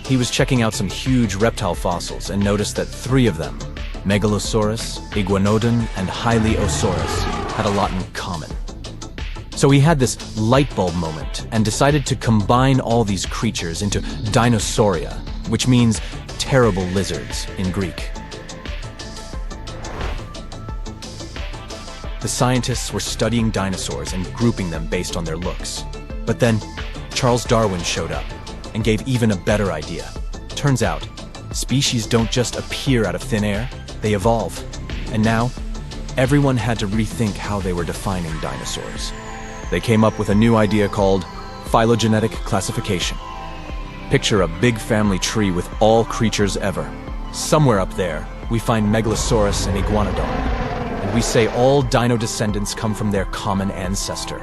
He was checking out some huge reptile fossils and noticed that 3 of them, Megalosaurus, Iguanodon, and Hylaeosaurus, had a lot in common. So he had this light bulb moment and decided to combine all these creatures into Dinosauria, which means terrible lizards in Greek. The scientists were studying dinosaurs and grouping them based on their looks. But then Charles Darwin showed up and gave even a better idea. Turns out, species don't just appear out of thin air, they evolve. And now, everyone had to rethink how they were defining dinosaurs. They came up with a new idea called phylogenetic classification. Picture a big family tree with all creatures ever. Somewhere up there, we find Megalosaurus and Iguanodon, and we say all dino descendants come from their common ancestor.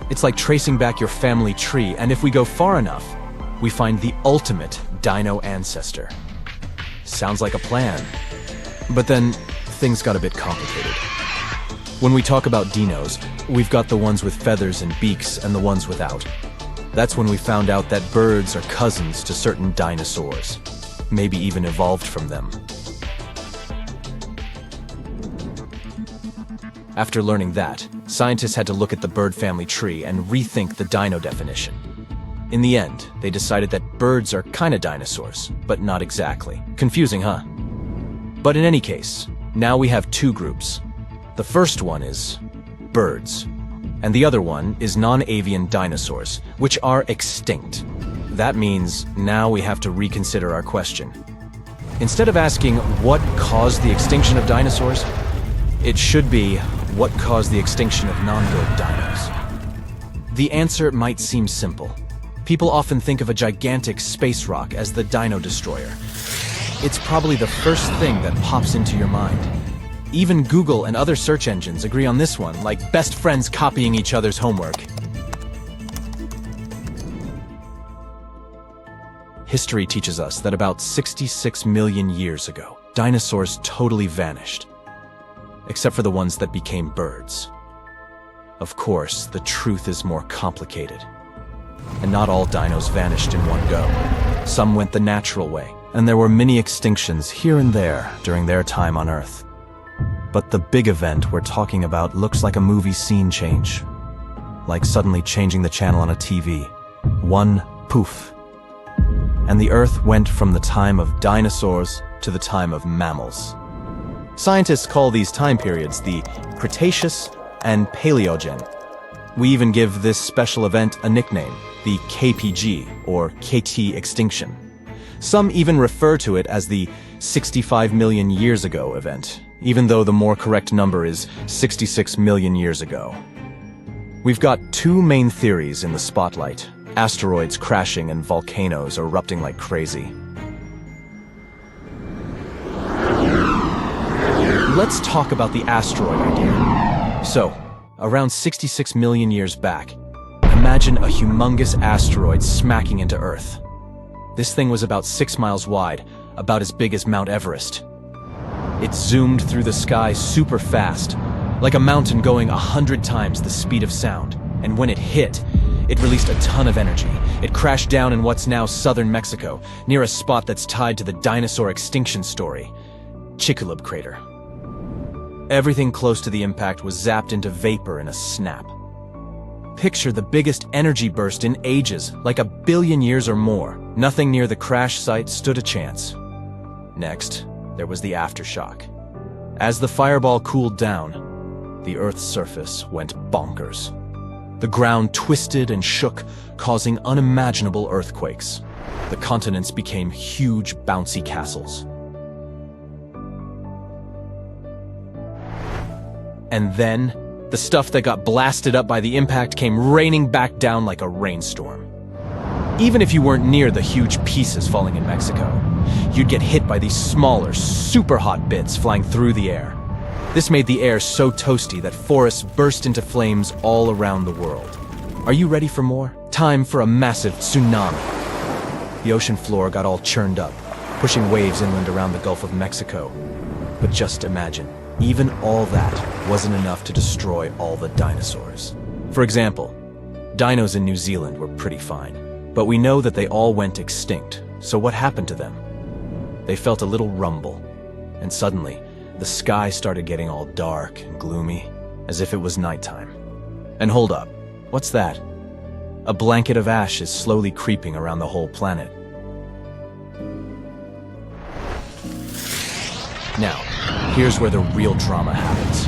It's like tracing back your family tree, and if we go far enough, we find the ultimate dino ancestor. Sounds like a plan. But then, things got a bit complicated. When we talk about dinos, we've got the ones with feathers and beaks and the ones without. That's when we found out that birds are cousins to certain dinosaurs, maybe even evolved from them. After learning that, scientists had to look at the bird family tree and rethink the dino definition. In the end, they decided that birds are kinda dinosaurs, but not exactly. Confusing, huh? But in any case, now we have 2 groups. The first one is birds, and the other one is non-avian dinosaurs, which are extinct. That means now we have to reconsider our question. Instead of asking what caused the extinction of dinosaurs, it should be what caused the extinction of non-good dinos. The answer might seem simple. People often think of a gigantic space rock as the dino destroyer. It's probably the first thing that pops into your mind. Even Google and other search engines agree on this one, like best friends copying each other's homework. History teaches us that about 66 million years ago, dinosaurs totally vanished, except for the ones that became birds. Of course, the truth is more complicated. And not all dinos vanished in one go. Some went the natural way, and there were many extinctions here and there during their time on Earth. But the big event we're talking about looks like a movie scene change. Like suddenly changing the channel on a TV. One poof. And the Earth went from the time of dinosaurs to the time of mammals. Scientists call these time periods the Cretaceous and Paleogen. We even give this special event a nickname, the KPG, or KT extinction. Some even refer to it as the 65 million years ago event, even though the more correct number is 66 million years ago. We've got two main theories in the spotlight: asteroids crashing and volcanoes erupting like crazy. Let's talk about the asteroid idea. So, around 66 million years back, imagine a humongous asteroid smacking into Earth. This thing was about 6 miles wide, about as big as Mount Everest. It zoomed through the sky super fast, like a mountain going 100 times the speed of sound. And when it hit, it released a ton of energy. It crashed down in what's now southern Mexico, near a spot that's tied to the dinosaur extinction story, Chicxulub Crater. Everything close to the impact was zapped into vapor in a snap. Picture the biggest energy burst in ages, like 1 billion years or more. Nothing near the crash site stood a chance. Next, there was the aftershock. As the fireball cooled down, the Earth's surface went bonkers. The ground twisted and shook, causing unimaginable earthquakes. The continents became huge, bouncy castles. And then, the stuff that got blasted up by the impact came raining back down like a rainstorm. Even if you weren't near the huge pieces falling in Mexico, you'd get hit by these smaller, super hot bits flying through the air. This made the air so toasty that forests burst into flames all around the world. Are you ready for more? Time for a massive tsunami. The ocean floor got all churned up, pushing waves inland around the Gulf of Mexico. But just imagine, even all that wasn't enough to destroy all the dinosaurs. For example, dinos in New Zealand were pretty fine, but we know that they all went extinct. So what happened to them? They felt a little rumble, and suddenly, the sky started getting all dark and gloomy, as if it was nighttime. And hold up, what's that? A blanket of ash is slowly creeping around the whole planet. Now, here's where the real drama happens.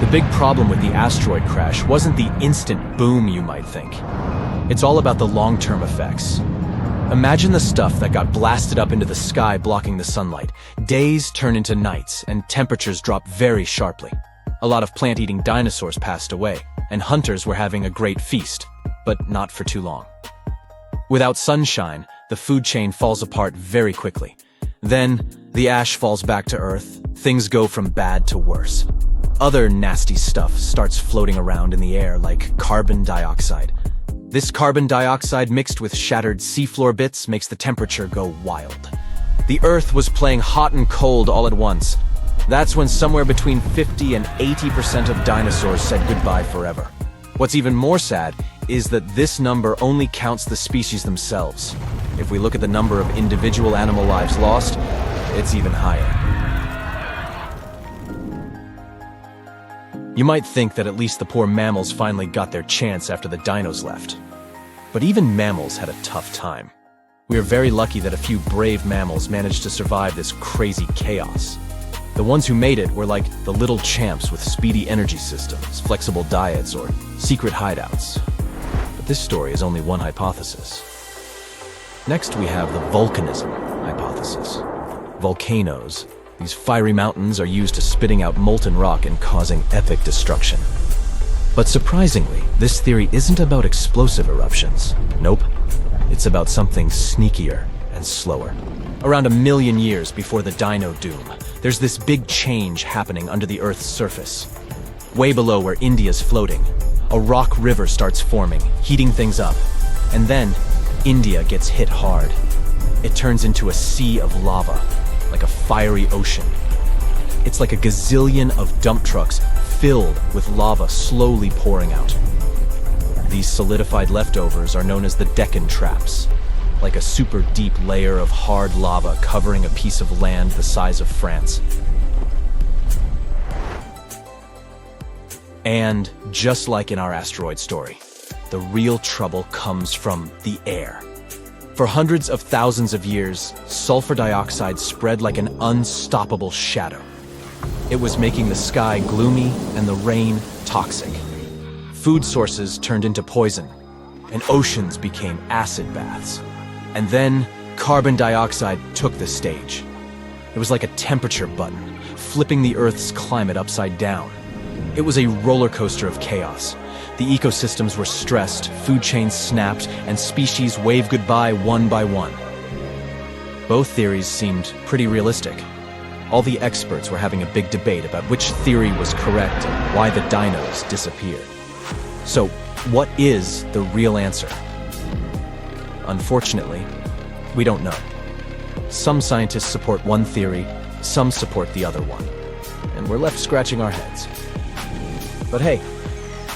The big problem with the asteroid crash wasn't the instant boom you might think. It's all about the long-term effects. Imagine the stuff that got blasted up into the sky blocking the sunlight. Days turn into nights, and temperatures drop very sharply. A lot of plant-eating dinosaurs passed away, and hunters were having a great feast, but not for too long. Without sunshine, the food chain falls apart very quickly. Then, the ash falls back to Earth. Things go from bad to worse. Other nasty stuff starts floating around in the air like carbon dioxide. This carbon dioxide mixed with shattered seafloor bits makes the temperature go wild. The Earth was playing hot and cold all at once. That's when somewhere between 50 and 80% of dinosaurs said goodbye forever. What's even more sad is that this number only counts the species themselves. If we look at the number of individual animal lives lost, it's even higher. You might think that at least the poor mammals finally got their chance after the dinos left. But even mammals had a tough time. We are very lucky that a few brave mammals managed to survive this crazy chaos. The ones who made it were like the little champs with speedy energy systems, flexible diets, or secret hideouts. But this story is only one hypothesis. Next, we have the volcanism hypothesis. Volcanoes. These fiery mountains are used to spitting out molten rock and causing epic destruction. But surprisingly, this theory isn't about explosive eruptions. Nope. It's about something sneakier and slower. Around 1 million years before the dino doom, there's this big change happening under the Earth's surface. Way below where India's floating, a rock river starts forming, heating things up. And then, India gets hit hard. It turns into a sea of lava, like a fiery ocean. It's like a gazillion of dump trucks filled with lava slowly pouring out. These solidified leftovers are known as the Deccan Traps, like a super deep layer of hard lava covering a piece of land the size of France. And just like in our asteroid story, the real trouble comes from the air. For hundreds of thousands of years, sulfur dioxide spread like an unstoppable shadow. It was making the sky gloomy and the rain toxic. Food sources turned into poison, and oceans became acid baths. And then carbon dioxide took the stage. It was like a temperature button, flipping the Earth's climate upside down. It was a roller coaster of chaos. The ecosystems were stressed, food chains snapped, and species waved goodbye one by one. Both theories seemed pretty realistic. All the experts were having a big debate about which theory was correct and why the dinos disappeared. So, what is the real answer? Unfortunately, we don't know. Some scientists support one theory, some support the other one, and we're left scratching our heads. But hey,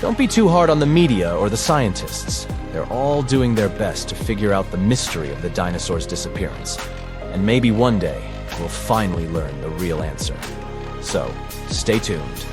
don't be too hard on the media or the scientists. They're all doing their best to figure out the mystery of the dinosaurs' disappearance. And maybe one day, we'll finally learn the real answer. So, stay tuned.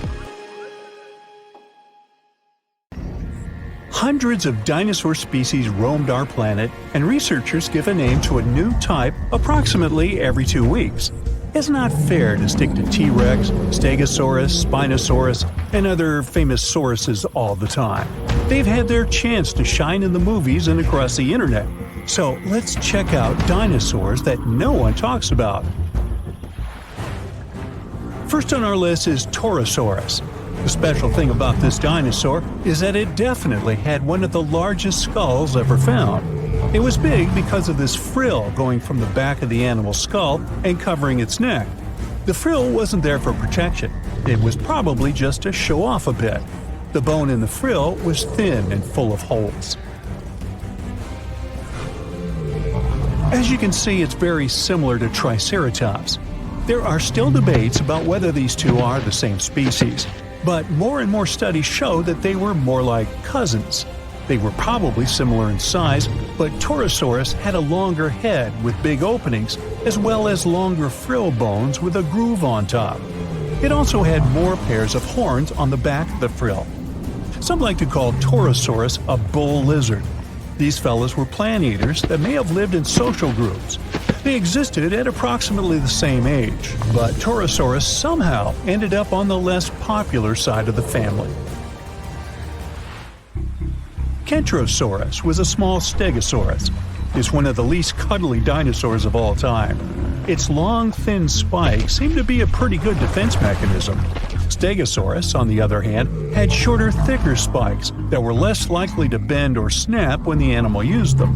Hundreds of dinosaur species roamed our planet, and researchers give a name to a new type approximately every 2 weeks. It's not fair to stick to T-Rex, Stegosaurus, Spinosaurus, and other famous sauruses all the time. They've had their chance to shine in the movies and across the internet. So let's check out dinosaurs that no one talks about. First on our list is Torosaurus. The special thing about this dinosaur is that it definitely had one of the largest skulls ever found. It was big because of this frill going from the back of the animal's skull and covering its neck. The frill wasn't there for protection. It was probably just to show off a bit. The bone in the frill was thin and full of holes. As you can see, it's very similar to Triceratops. There are still debates about whether these two are the same species, but more and more studies show that they were more like cousins. They were probably similar in size, but Torosaurus had a longer head with big openings, as well as longer frill bones with a groove on top. It also had more pairs of horns on the back of the frill. Some like to call Torosaurus a bull lizard. These fellas were plant eaters that may have lived in social groups. They existed at approximately the same age, but Torosaurus somehow ended up on the less popular side of the family. Kentrosaurus was a small stegosaurus. It's one of the least cuddly dinosaurs of all time. Its long, thin spikes seem to be a pretty good defense mechanism. Stegosaurus, on the other hand, had shorter, thicker spikes that were less likely to bend or snap when the animal used them.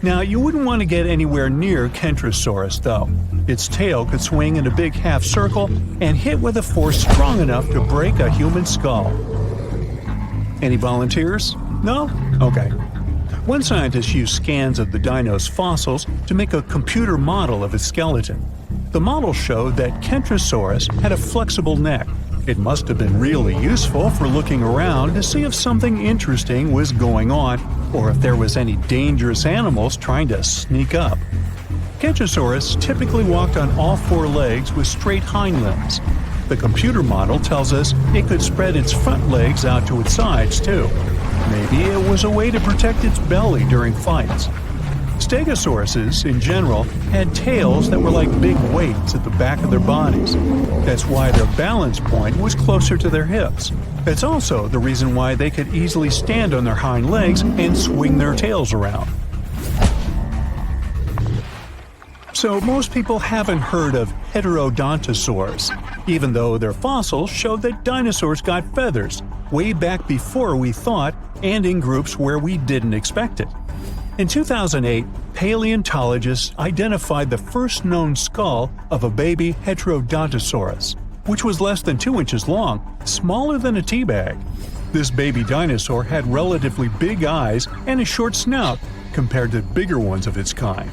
Now, you wouldn't want to get anywhere near Kentrosaurus, though. Its tail could swing in a big half circle and hit with a force strong enough to break a human skull. Any volunteers? No? Okay. One scientist used scans of the dino's fossils to make a computer model of its skeleton. The model showed that Kentrosaurus had a flexible neck. It must have been really useful for looking around to see if something interesting was going on or if there was any dangerous animals trying to sneak up. Kentrosaurus typically walked on all four legs with straight hind limbs. The computer model tells us it could spread its front legs out to its sides, too. Maybe it was a way to protect its belly during fights. Stegosauruses, in general, had tails that were like big weights at the back of their bodies. That's why their balance point was closer to their hips. That's also the reason why they could easily stand on their hind legs and swing their tails around. So most people haven't heard of Heterodontosaurs, even though their fossils show that dinosaurs got feathers way back before we thought and in groups where we didn't expect it. In 2008, paleontologists identified the first known skull of a baby Heterodontosaurus, which was less than 2 inches long, smaller than a tea bag. This baby dinosaur had relatively big eyes and a short snout compared to bigger ones of its kind.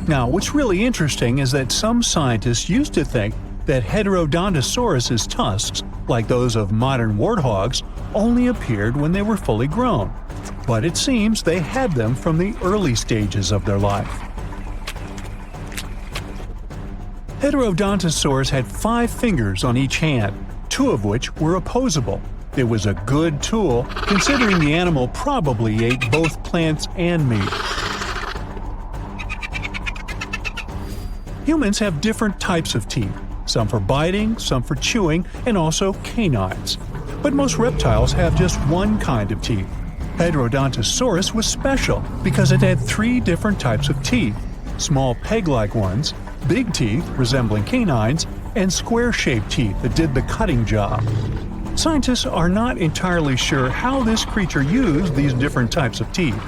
Now, what's really interesting is that some scientists used to think that Heterodontosaurus's tusks, like those of modern warthogs, only appeared when they were fully grown. But it seems they had them from the early stages of their life. Heterodontosaurs had 5 fingers on each hand, 2 of which were opposable. It was a good tool, considering the animal probably ate both plants and meat. Humans have different types of teeth, some for biting, some for chewing, and also canines. But most reptiles have just one kind of teeth. Heterodontosaurus was special because it had 3 different types of teeth: small peg-like ones, big teeth resembling canines, and square-shaped teeth that did the cutting job. Scientists are not entirely sure how this creature used these different types of teeth.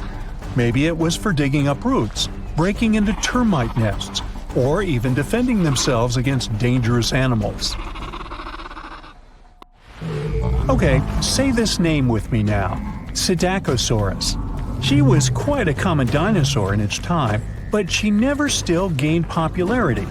Maybe it was for digging up roots, breaking into termite nests, or even defending themselves against dangerous animals. Okay, say this name with me now: Psittacosaurus. She was quite a common dinosaur in its time, but she never still gained popularity.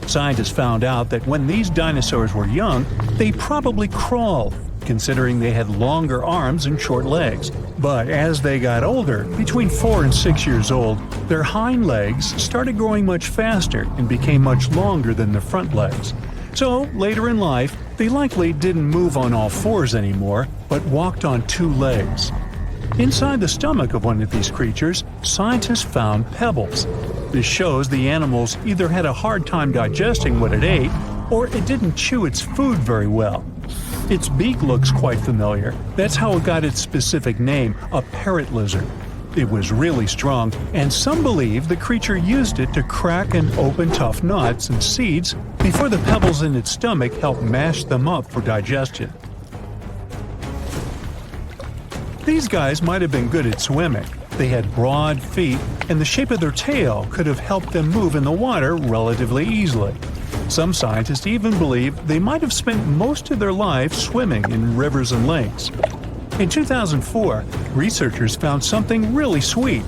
Scientists found out that when these dinosaurs were young, they probably crawled, considering they had longer arms and short legs. But as they got older, between 4 and 6 years old, their hind legs started growing much faster and became much longer than their front legs. So, later in life, they likely didn't move on all 4s anymore, but walked on 2 legs. Inside the stomach of one of these creatures, scientists found pebbles. This shows the animals either had a hard time digesting what it ate, or it didn't chew its food very well. Its beak looks quite familiar. That's how it got its specific name, a parrot lizard. It was really strong, and some believe the creature used it to crack and open tough nuts and seeds before the pebbles in its stomach helped mash them up for digestion. These guys might have been good at swimming. They had broad feet, and the shape of their tail could have helped them move in the water relatively easily. Some scientists even believe they might have spent most of their lives swimming in rivers and lakes. In 2004, researchers found something really sweet: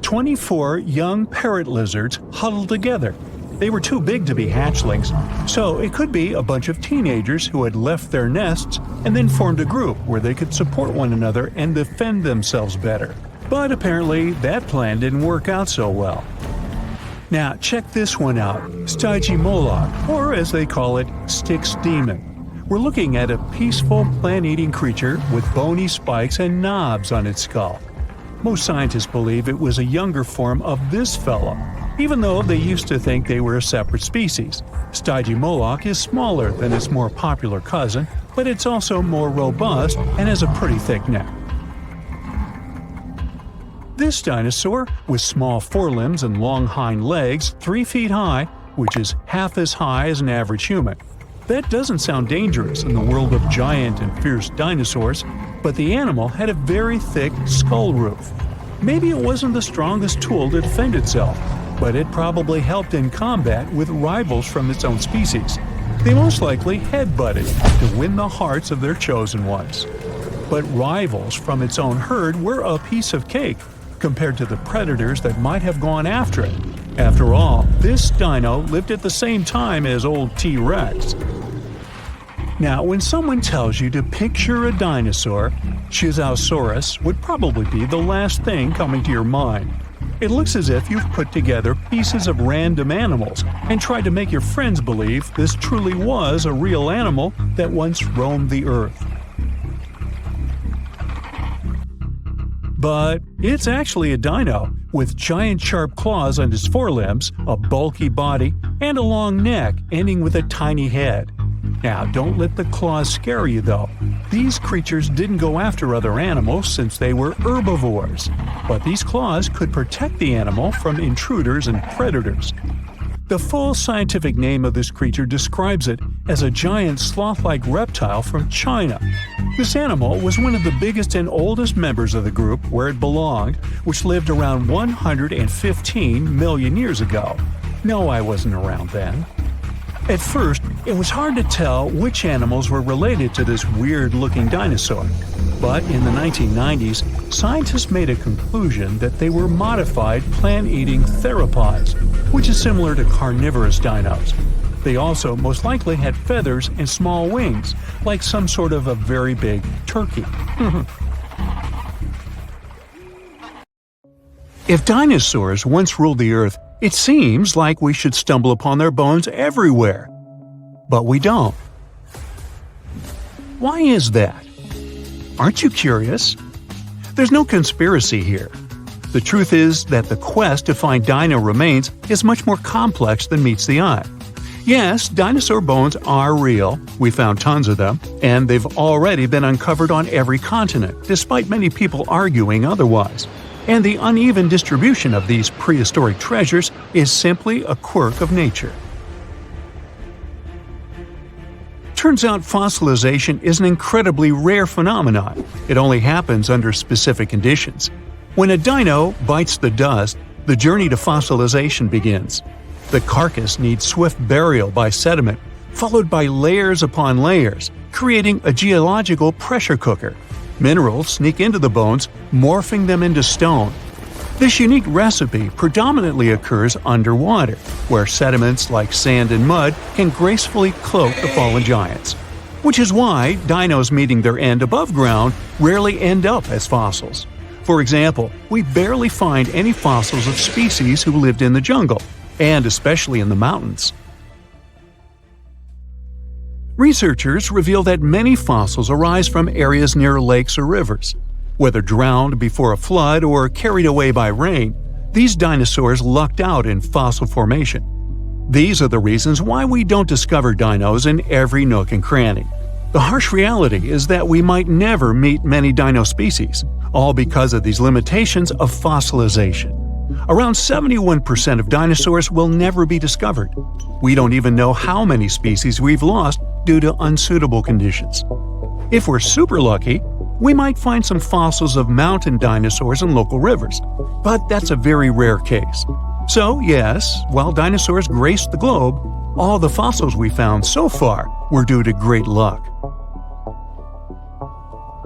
24 young parrot lizards huddled together. They were too big to be hatchlings, so it could be a bunch of teenagers who had left their nests and then formed a group where they could support one another and defend themselves better. But apparently, that plan didn't work out so well. Now, check this one out: Stygimoloch, or as they call it, Styx demon. We're looking at a peaceful plant-eating creature with bony spikes and knobs on its skull. Most scientists believe it was a younger form of this fellow, even though they used to think they were a separate species. Stygimoloch is smaller than its more popular cousin, but it's also more robust and has a pretty thick neck. This dinosaur, with small forelimbs and long hind legs 3 feet high, which is half as high as an average human. That doesn't sound dangerous in the world of giant and fierce dinosaurs, but the animal had a very thick skull roof. Maybe it wasn't the strongest tool to defend itself, but it probably helped in combat with rivals from its own species. They most likely headbutted to win the hearts of their chosen ones. But rivals from its own herd were a piece of cake compared to the predators that might have gone after it. After all, this dino lived at the same time as old T-Rex. Now, when someone tells you to picture a dinosaur, Chisaosaurus would probably be the last thing coming to your mind. It looks as if you've put together pieces of random animals and tried to make your friends believe this truly was a real animal that once roamed the earth. But it's actually a dino, with giant sharp claws on its forelimbs, a bulky body, and a long neck ending with a tiny head. Now, don't let the claws scare you though. These creatures didn't go after other animals since they were herbivores, but these claws could protect the animal from intruders and predators. The full scientific name of this creature describes it as a giant sloth-like reptile from China. This animal was one of the biggest and oldest members of the group where it belonged, which lived around 115 million years ago. No, I wasn't around then. At first, it was hard to tell which animals were related to this weird-looking dinosaur. But in the 1990s, scientists made a conclusion that they were modified plant-eating theropods, which is similar to carnivorous dinos. They also most likely had feathers and small wings, like some sort of a very big turkey. If dinosaurs once ruled the earth, it seems like we should stumble upon their bones everywhere. But we don't. Why is that? Aren't you curious? There's no conspiracy here. The truth is that the quest to find dino remains is much more complex than meets the eye. Yes, dinosaur bones are real, we found tons of them, and they've already been uncovered on every continent, despite many people arguing otherwise. And the uneven distribution of these prehistoric treasures is simply a quirk of nature. Turns out fossilization is an incredibly rare phenomenon. It only happens under specific conditions. When a dino bites the dust, the journey to fossilization begins. The carcass needs swift burial by sediment, followed by layers upon layers, creating a geological pressure cooker. Minerals sneak into the bones, morphing them into stone. This unique recipe predominantly occurs underwater, where sediments like sand and mud can gracefully cloak the fallen giants. Which is why dinos meeting their end above ground rarely end up as fossils. For example, we barely find any fossils of species who lived in the jungle, and especially in the mountains. Researchers reveal that many fossils arise from areas near lakes or rivers. Whether drowned before a flood or carried away by rain, these dinosaurs lucked out in fossil formation. These are the reasons why we don't discover dinos in every nook and cranny. The harsh reality is that we might never meet many dino species, all because of these limitations of fossilization. Around 71% of dinosaurs will never be discovered. We don't even know how many species we've lost due to unsuitable conditions. If we're super lucky, we might find some fossils of mountain dinosaurs in local rivers, but that's a very rare case. So yes, while dinosaurs graced the globe, all the fossils we found so far were due to great luck.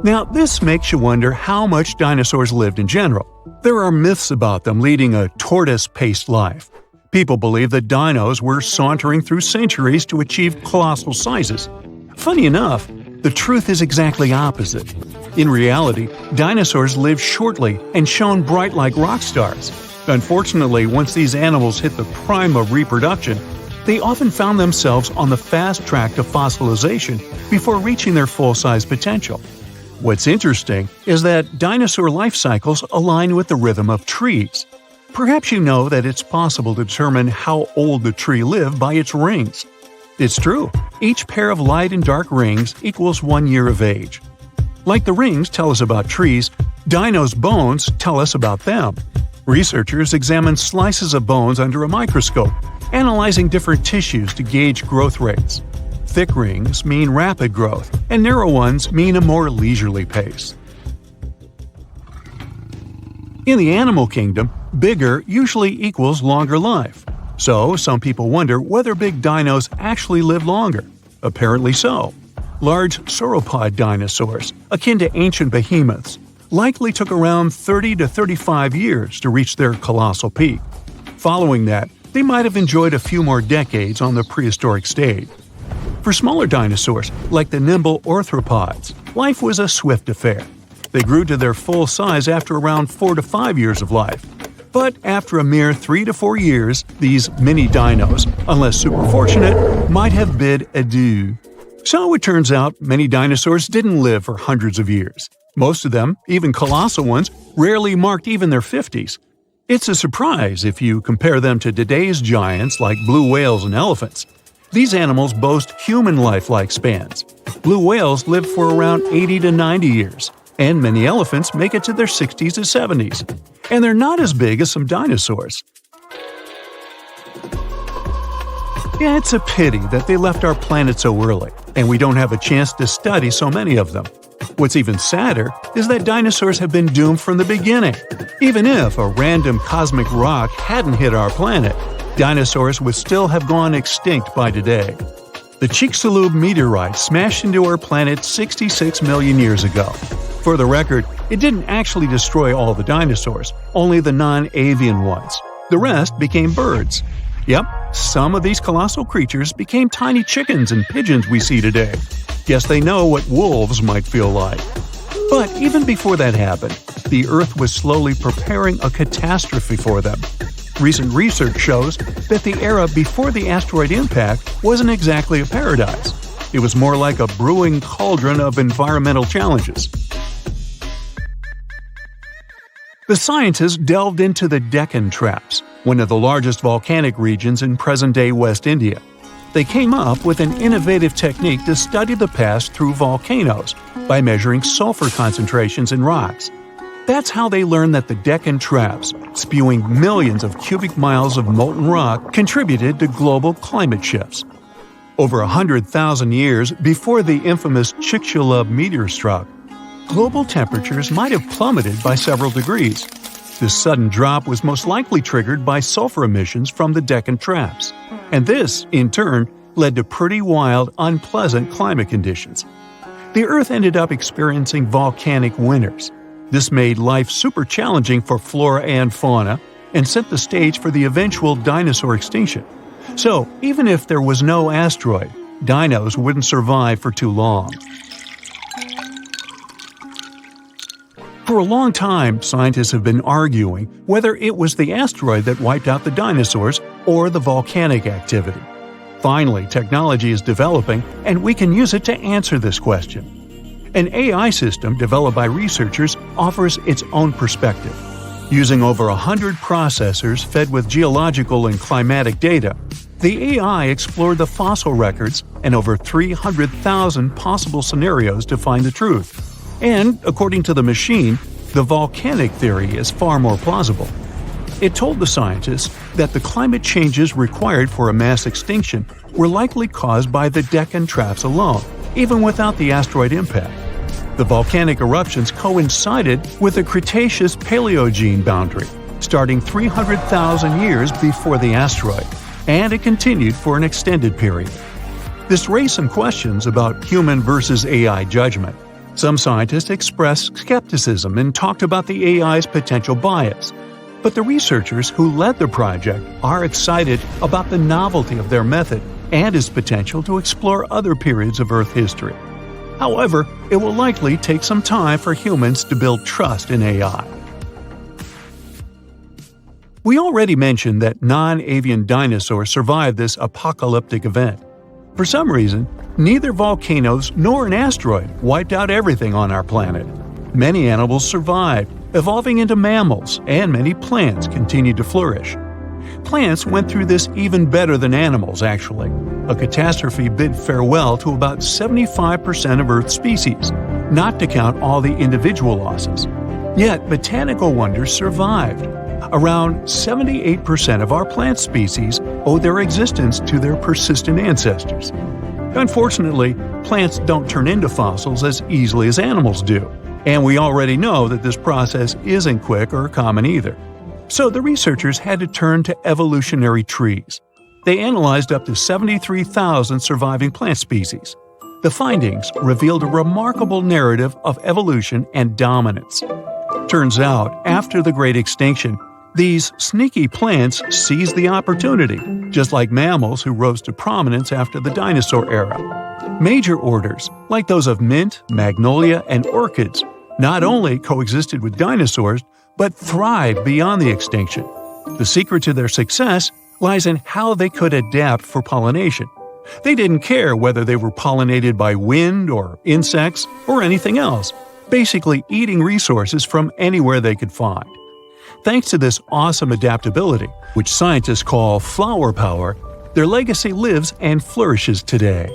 Now, this makes you wonder how much dinosaurs lived in general. There are myths about them leading a tortoise-paced life. People believe that dinos were sauntering through centuries to achieve colossal sizes. Funny enough, the truth is exactly opposite. In reality, dinosaurs lived shortly and shone bright like rock stars. Unfortunately, once these animals hit the prime of reproduction, they often found themselves on the fast track to fossilization before reaching their full-size potential. What's interesting is that dinosaur life cycles align with the rhythm of trees. Perhaps you know that it's possible to determine how old the tree lived by its rings. It's true, each pair of light and dark rings equals 1 year of age. Like the rings tell us about trees, dinos' bones tell us about them. Researchers examine slices of bones under a microscope, analyzing different tissues to gauge growth rates. Thick rings mean rapid growth, and narrow ones mean a more leisurely pace. In the animal kingdom, bigger usually equals longer life. So, some people wonder whether big dinos actually live longer. Apparently so. Large sauropod dinosaurs, akin to ancient behemoths, likely took around 30 to 35 years to reach their colossal peak. Following that, they might have enjoyed a few more decades on the prehistoric stage. For smaller dinosaurs, like the nimble arthropods, life was a swift affair. They grew to their full size after around 4 to 5 years of life. But after a mere 3 to 4 years, these mini dinos, unless super fortunate, might have bid adieu. So it turns out many dinosaurs didn't live for hundreds of years. Most of them, even colossal ones, rarely marked even their 50s. It's a surprise if you compare them to today's giants like blue whales and elephants. These animals boast human life-like spans. Blue whales live for around 80 to 90 years, and many elephants make it to their 60s to 70s. And they're not as big as some dinosaurs. Yeah, it's a pity that they left our planet so early, and we don't have a chance to study so many of them. What's even sadder is that dinosaurs have been doomed from the beginning. Even if a random cosmic rock hadn't hit our planet, dinosaurs would still have gone extinct by today. The Chicxulub meteorite smashed into our planet 66 million years ago. For the record, it didn't actually destroy all the dinosaurs, only the non-avian ones. The rest became birds. Yep, some of these colossal creatures became tiny chickens and pigeons we see today. Guess they know what wolves might feel like. But even before that happened, the Earth was slowly preparing a catastrophe for them. Recent research shows that the era before the asteroid impact wasn't exactly a paradise. It was more like a brewing cauldron of environmental challenges. The scientists delved into the Deccan Traps, one of the largest volcanic regions in present-day West India. They came up with an innovative technique to study the past through volcanoes by measuring sulfur concentrations in rocks. That's how they learned that the Deccan Traps, spewing millions of cubic miles of molten rock, contributed to global climate shifts. Over 100,000 years before the infamous Chicxulub meteor struck, global temperatures might have plummeted by several degrees. This sudden drop was most likely triggered by sulfur emissions from the Deccan Traps, and this, in turn, led to pretty wild, unpleasant climate conditions. The Earth ended up experiencing volcanic winters. This made life super challenging for flora and fauna and set the stage for the eventual dinosaur extinction. So, even if there was no asteroid, dinos wouldn't survive for too long. For a long time, scientists have been arguing whether it was the asteroid that wiped out the dinosaurs or the volcanic activity. Finally, technology is developing, and we can use it to answer this question. An AI system developed by researchers offers its own perspective. Using over 100 processors fed with geological and climatic data, the AI explored the fossil records and over 300,000 possible scenarios to find the truth. And, according to the machine, the volcanic theory is far more plausible. It told the scientists that the climate changes required for a mass extinction were likely caused by the Deccan Traps alone, even without the asteroid impact. The volcanic eruptions coincided with the Cretaceous-Paleogene boundary, starting 300,000 years before the asteroid, and it continued for an extended period. This raised some questions about human versus AI judgment. Some scientists expressed skepticism and talked about the AI's potential bias. But the researchers who led the project are excited about the novelty of their method and its potential to explore other periods of Earth history. However, it will likely take some time for humans to build trust in AI. We already mentioned that non-avian dinosaurs survived this apocalyptic event. For some reason, neither volcanoes nor an asteroid wiped out everything on our planet. Many animals survived, evolving into mammals, and many plants continued to flourish. Plants went through this even better than animals, actually. A catastrophe bid farewell to about 75% of Earth's species, not to count all the individual losses. Yet, botanical wonders survived. Around 78% of our plant species owe their existence to their persistent ancestors. Unfortunately, plants don't turn into fossils as easily as animals do, and we already know that this process isn't quick or common either. So the researchers had to turn to evolutionary trees. They analyzed up to 73,000 surviving plant species. The findings revealed a remarkable narrative of evolution and dominance. Turns out, after the Great Extinction, these sneaky plants seized the opportunity, just like mammals who rose to prominence after the dinosaur era. Major orders, like those of mint, magnolia, and orchids, not only coexisted with dinosaurs, but thrived beyond the extinction. The secret to their success lies in how they could adapt for pollination. They didn't care whether they were pollinated by wind or insects or anything else, basically eating resources from anywhere they could find. Thanks to this awesome adaptability, which scientists call flower power, their legacy lives and flourishes today.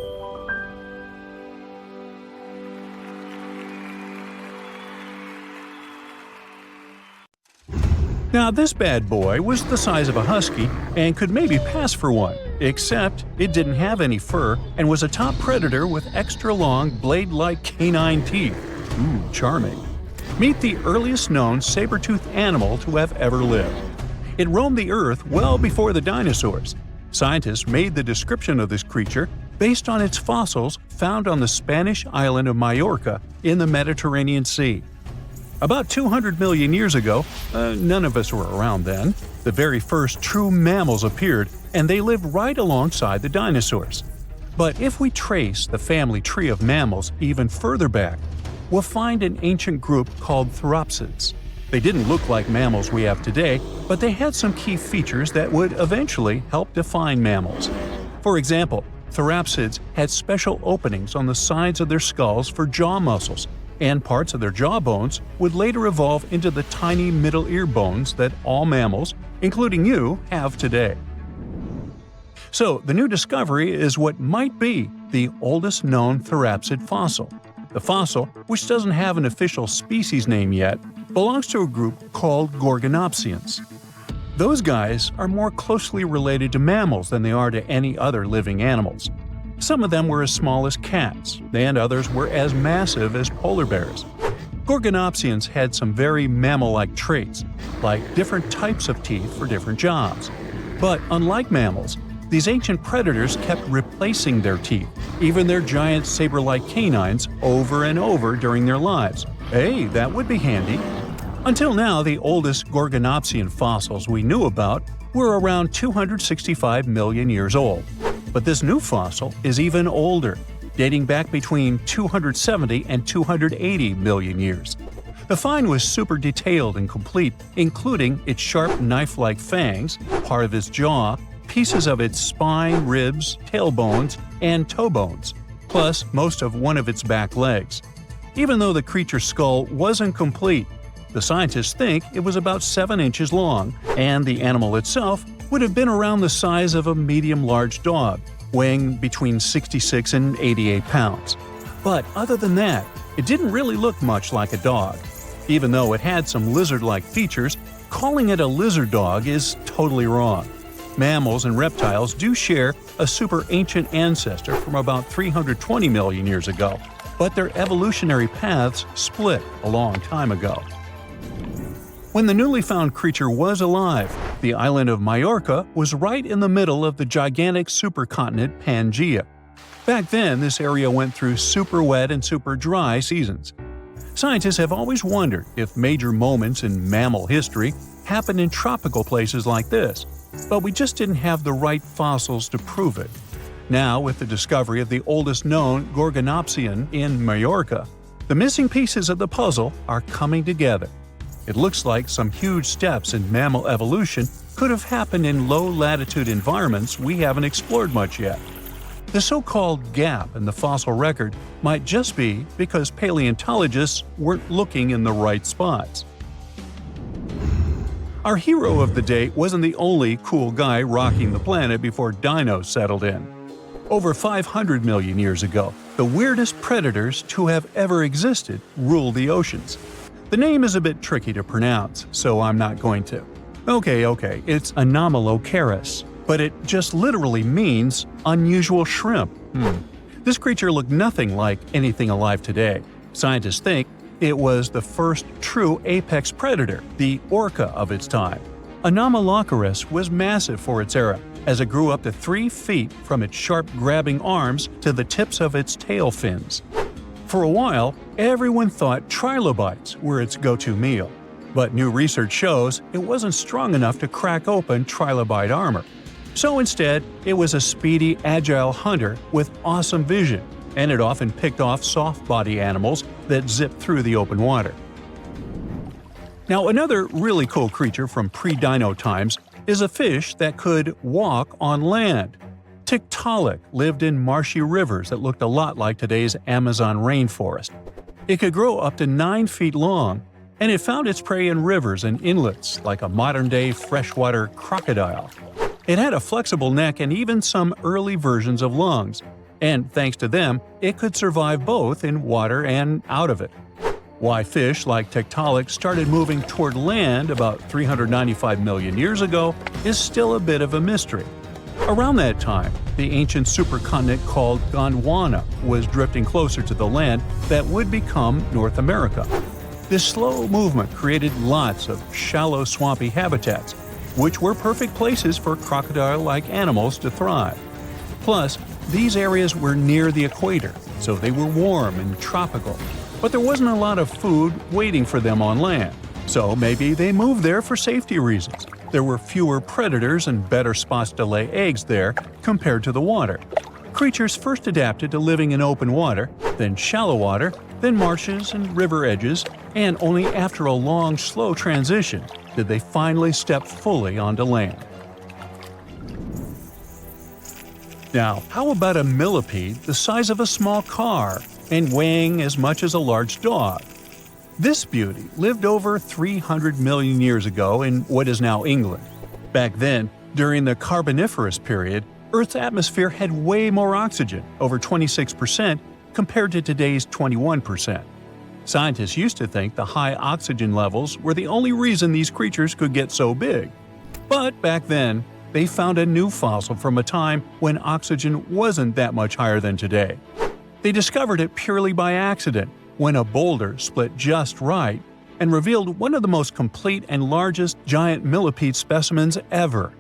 Now, this bad boy was the size of a husky and could maybe pass for one, except it didn't have any fur and was a top predator with extra long, blade-like canine teeth. Ooh, charming. Meet the earliest known saber-toothed animal to have ever lived. It roamed the Earth well before the dinosaurs. Scientists made the description of this creature based on its fossils found on the Spanish island of Majorca in the Mediterranean Sea. About 200 million years ago, none of us were around then, the very first true mammals appeared, and they lived right alongside the dinosaurs. But if we trace the family tree of mammals even further back, we'll find an ancient group called Therapsids. They didn't look like mammals we have today, but they had some key features that would eventually help define mammals. For example, Therapsids had special openings on the sides of their skulls for jaw muscles, and parts of their jaw bones would later evolve into the tiny middle ear bones that all mammals, including you, have today. So, the new discovery is what might be the oldest known therapsid fossil. The fossil, which doesn't have an official species name yet, belongs to a group called Gorgonopsians. Those guys are more closely related to mammals than they are to any other living animals. Some of them were as small as cats, and others were as massive as polar bears. Gorgonopsians had some very mammal-like traits, like different types of teeth for different jobs. But unlike mammals, these ancient predators kept replacing their teeth, even their giant saber-like canines, over and over during their lives. Hey, that would be handy. Until now, the oldest Gorgonopsian fossils we knew about were around 265 million years old. But this new fossil is even older, dating back between 270 and 280 million years. The find was super detailed and complete, including its sharp knife-like fangs, part of its jaw, pieces of its spine, ribs, tailbones, and toe bones, plus most of one of its back legs. Even though the creature's skull wasn't complete, the scientists think it was about 7 inches long, and the animal itself would have been around the size of a medium-large dog, weighing between 66 and 88 pounds. But other than that, it didn't really look much like a dog. Even though it had some lizard-like features, calling it a lizard dog is totally wrong. Mammals and reptiles do share a super ancient ancestor from about 320 million years ago, but their evolutionary paths split a long time ago. When the newly found creature was alive, the island of Majorca was right in the middle of the gigantic supercontinent Pangaea. Back then, this area went through super wet and super dry seasons. Scientists have always wondered if major moments in mammal history happened in tropical places like this, but we just didn't have the right fossils to prove it. Now, with the discovery of the oldest known Gorgonopsian in Majorca, the missing pieces of the puzzle are coming together. It looks like some huge steps in mammal evolution could have happened in low-latitude environments we haven't explored much yet. The so-called gap in the fossil record might just be because paleontologists weren't looking in the right spots. Our hero of the day wasn't the only cool guy rocking the planet before dinos settled in. Over 500 million years ago, the weirdest predators to have ever existed ruled the oceans. The name is a bit tricky to pronounce, so I'm not going to. Okay, it's Anomalocaris, but it just literally means unusual shrimp. This creature looked nothing like anything alive today. Scientists think it was the first true apex predator, the orca of its time. Anomalocaris was massive for its era, as it grew up to 3 feet from its sharp grabbing arms to the tips of its tail fins. For a while, everyone thought trilobites were its go-to meal, but new research shows it wasn't strong enough to crack open trilobite armor. So instead, it was a speedy, agile hunter with awesome vision, and it often picked off soft-body animals that zipped through the open water. Now, another really cool creature from pre-dino times is a fish that could walk on land. Tiktaalik lived in marshy rivers that looked a lot like today's Amazon rainforest. It could grow up to 9 feet long, and it found its prey in rivers and inlets like a modern-day freshwater crocodile. It had a flexible neck and even some early versions of lungs, and thanks to them, it could survive both in water and out of it. Why fish like Tiktaalik started moving toward land about 395 million years ago is still a bit of a mystery. Around that time, the ancient supercontinent called Gondwana was drifting closer to the land that would become North America. This slow movement created lots of shallow, swampy habitats, which were perfect places for crocodile-like animals to thrive. Plus, these areas were near the equator, so they were warm and tropical. But there wasn't a lot of food waiting for them on land, so maybe they moved there for safety reasons. There were fewer predators and better spots to lay eggs there compared to the water. Creatures first adapted to living in open water, then shallow water, then marshes and river edges, and only after a long, slow transition did they finally step fully onto land. Now, how about a millipede the size of a small car? and weighing as much as a large dog. This beauty lived over 300 million years ago in what is now England. Back then, during the Carboniferous period, Earth's atmosphere had way more oxygen, over 26%, compared to today's 21%. Scientists used to think the high oxygen levels were the only reason these creatures could get so big. But back then, they found a new fossil from a time when oxygen wasn't that much higher than today. They discovered it purely by accident, when a boulder split just right and revealed one of the most complete and largest giant millipede specimens ever.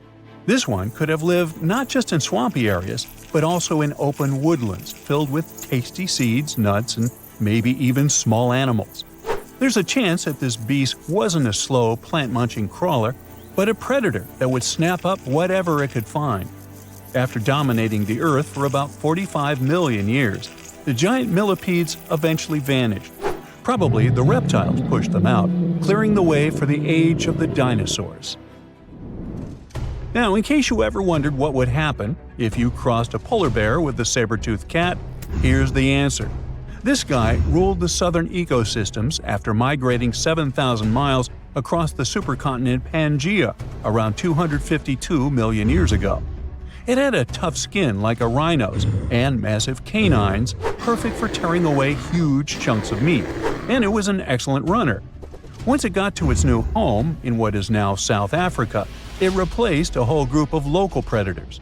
This one could have lived not just in swampy areas, but also in open woodlands filled with tasty seeds, nuts, and maybe even small animals. There's a chance that this beast wasn't a slow, plant-munching crawler, but a predator that would snap up whatever it could find. After dominating the Earth for about 45 million years, the giant millipedes eventually vanished. Probably the reptiles pushed them out, clearing the way for the age of the dinosaurs. Now, in case you ever wondered what would happen if you crossed a polar bear with a saber-toothed cat, here's the answer. This guy ruled the southern ecosystems after migrating 7,000 miles across the supercontinent Pangaea around 252 million years ago. It had a tough skin like a rhino's and massive canines, perfect for tearing away huge chunks of meat, and it was an excellent runner. Once it got to its new home in what is now South Africa, it replaced a whole group of local predators.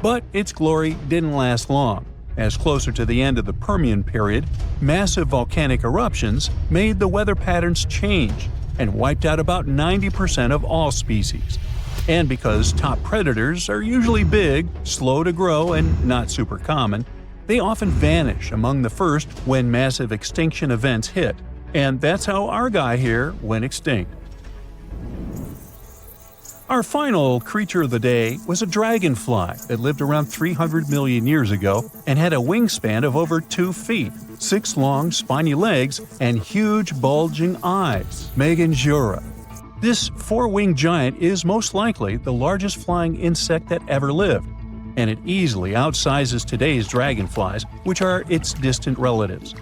But its glory didn't last long, as closer to the end of the Permian period, massive volcanic eruptions made the weather patterns change and wiped out about 90% of all species. And because top predators are usually big, slow to grow, and not super common, they often vanish among the first when massive extinction events hit. And that's how our guy here went extinct. Our final creature of the day was a dragonfly that lived around 300 million years ago and had a wingspan of over 2 feet, 6 long, spiny legs, and huge, bulging eyes. Megalodon. This 4-winged giant is most likely the largest flying insect that ever lived, and it easily outsizes today's dragonflies, which are its distant relatives.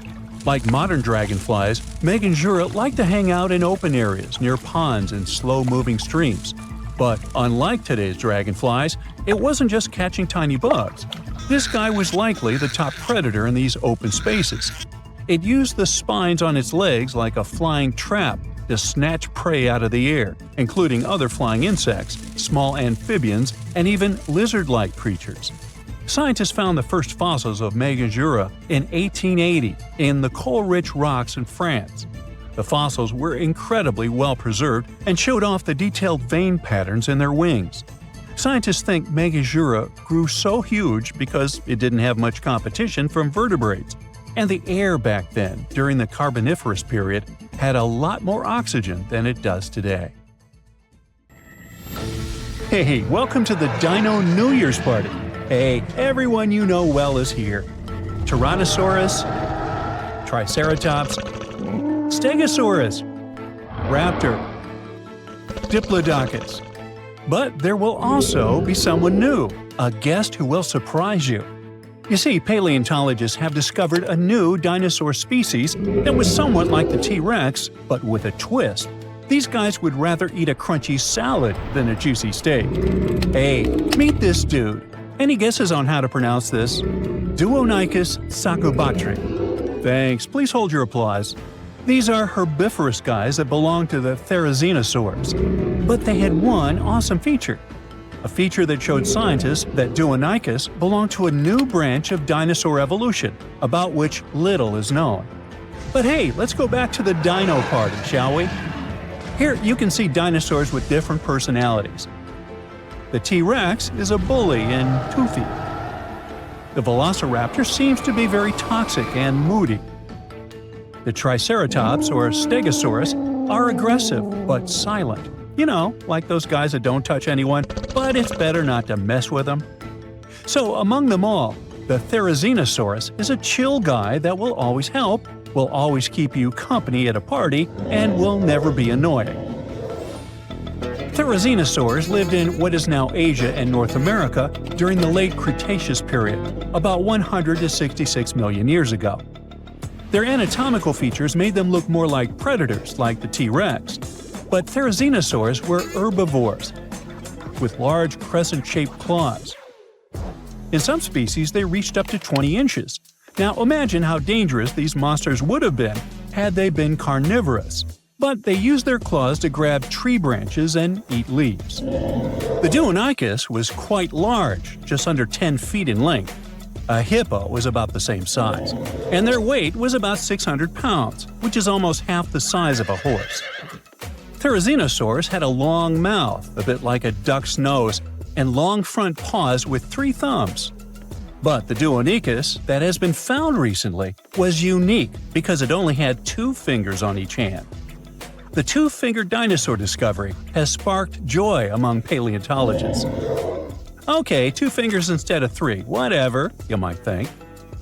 Like modern dragonflies, Megalodon like to hang out in open areas near ponds and slow-moving streams. But unlike today's dragonflies, it wasn't just catching tiny bugs. This guy was likely the top predator in these open spaces. It used the spines on its legs like a flying trap to snatch prey out of the air, including other flying insects, small amphibians, and even lizard-like creatures. Scientists found the first fossils of Megalodon in 1880 in the coal-rich rocks in France. The fossils were incredibly well preserved and showed off the detailed vein patterns in their wings. Scientists think Megalodon grew so huge because it didn't have much competition from vertebrates, and the air back then, during the Carboniferous period, had a lot more oxygen than it does today. Hey, welcome to the Dino New Year's Party. Hey, everyone you know well is here. Tyrannosaurus, Triceratops, Stegosaurus, Raptor, Diplodocus. But there will also be someone new, a guest who will surprise you. You see, paleontologists have discovered a new dinosaur species that was somewhat like the T-Rex, but with a twist. These guys would rather eat a crunchy salad than a juicy steak. Hey, meet this dude. Any guesses on how to pronounce this? Duonicus sacobatri. Thanks, please hold your applause. These are herbivorous guys that belong to the Therizinosaurs. But they had one awesome feature. A feature that showed scientists that Duonicus belonged to a new branch of dinosaur evolution, about which little is known. But hey, let's go back to the dino party, shall we? Here you can see dinosaurs with different personalities. The T-Rex is a bully and toothy. The Velociraptor seems to be very toxic and moody. The Triceratops or Stegosaurus are aggressive but silent. You know, like those guys that don't touch anyone, but it's better not to mess with them. So among them all, the Therizinosaurus is a chill guy that will always help, will always keep you company at a party, and will never be annoying. Therizinosaurs lived in what is now Asia and North America during the late Cretaceous period, about 100 to 66 million years ago. Their anatomical features made them look more like predators, like the T-Rex. But Therizinosaurs were herbivores, with large crescent-shaped claws. In some species, they reached up to 20 inches. Now imagine how dangerous these monsters would have been had they been carnivorous. But they used their claws to grab tree branches and eat leaves. The Deinonychus was quite large, just under 10 feet in length. A hippo was about the same size, and their weight was about 600 pounds, which is almost half the size of a horse. Therizinosaurs had a long mouth, a bit like a duck's nose, and long front paws with 3 thumbs. But the Deinonychus, that has been found recently, was unique because it only had 2 fingers on each hand. The 2-fingered dinosaur discovery has sparked joy among paleontologists. Okay, 2 fingers instead of 3, whatever, you might think.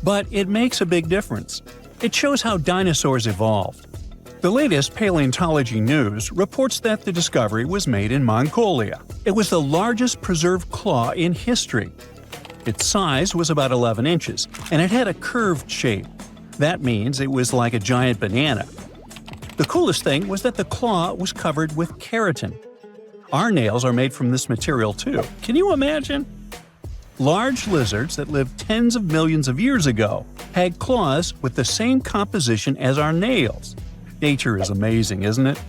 But it makes a big difference. It shows how dinosaurs evolved. The latest paleontology news reports that the discovery was made in Mongolia. It was the largest preserved claw in history. Its size was about 11 inches, and it had a curved shape. That means it was like a giant banana. The coolest thing was that the claw was covered with keratin. Our nails are made from this material too. Can you imagine? Large lizards that lived tens of millions of years ago had claws with the same composition as our nails. Nature is amazing, isn't it?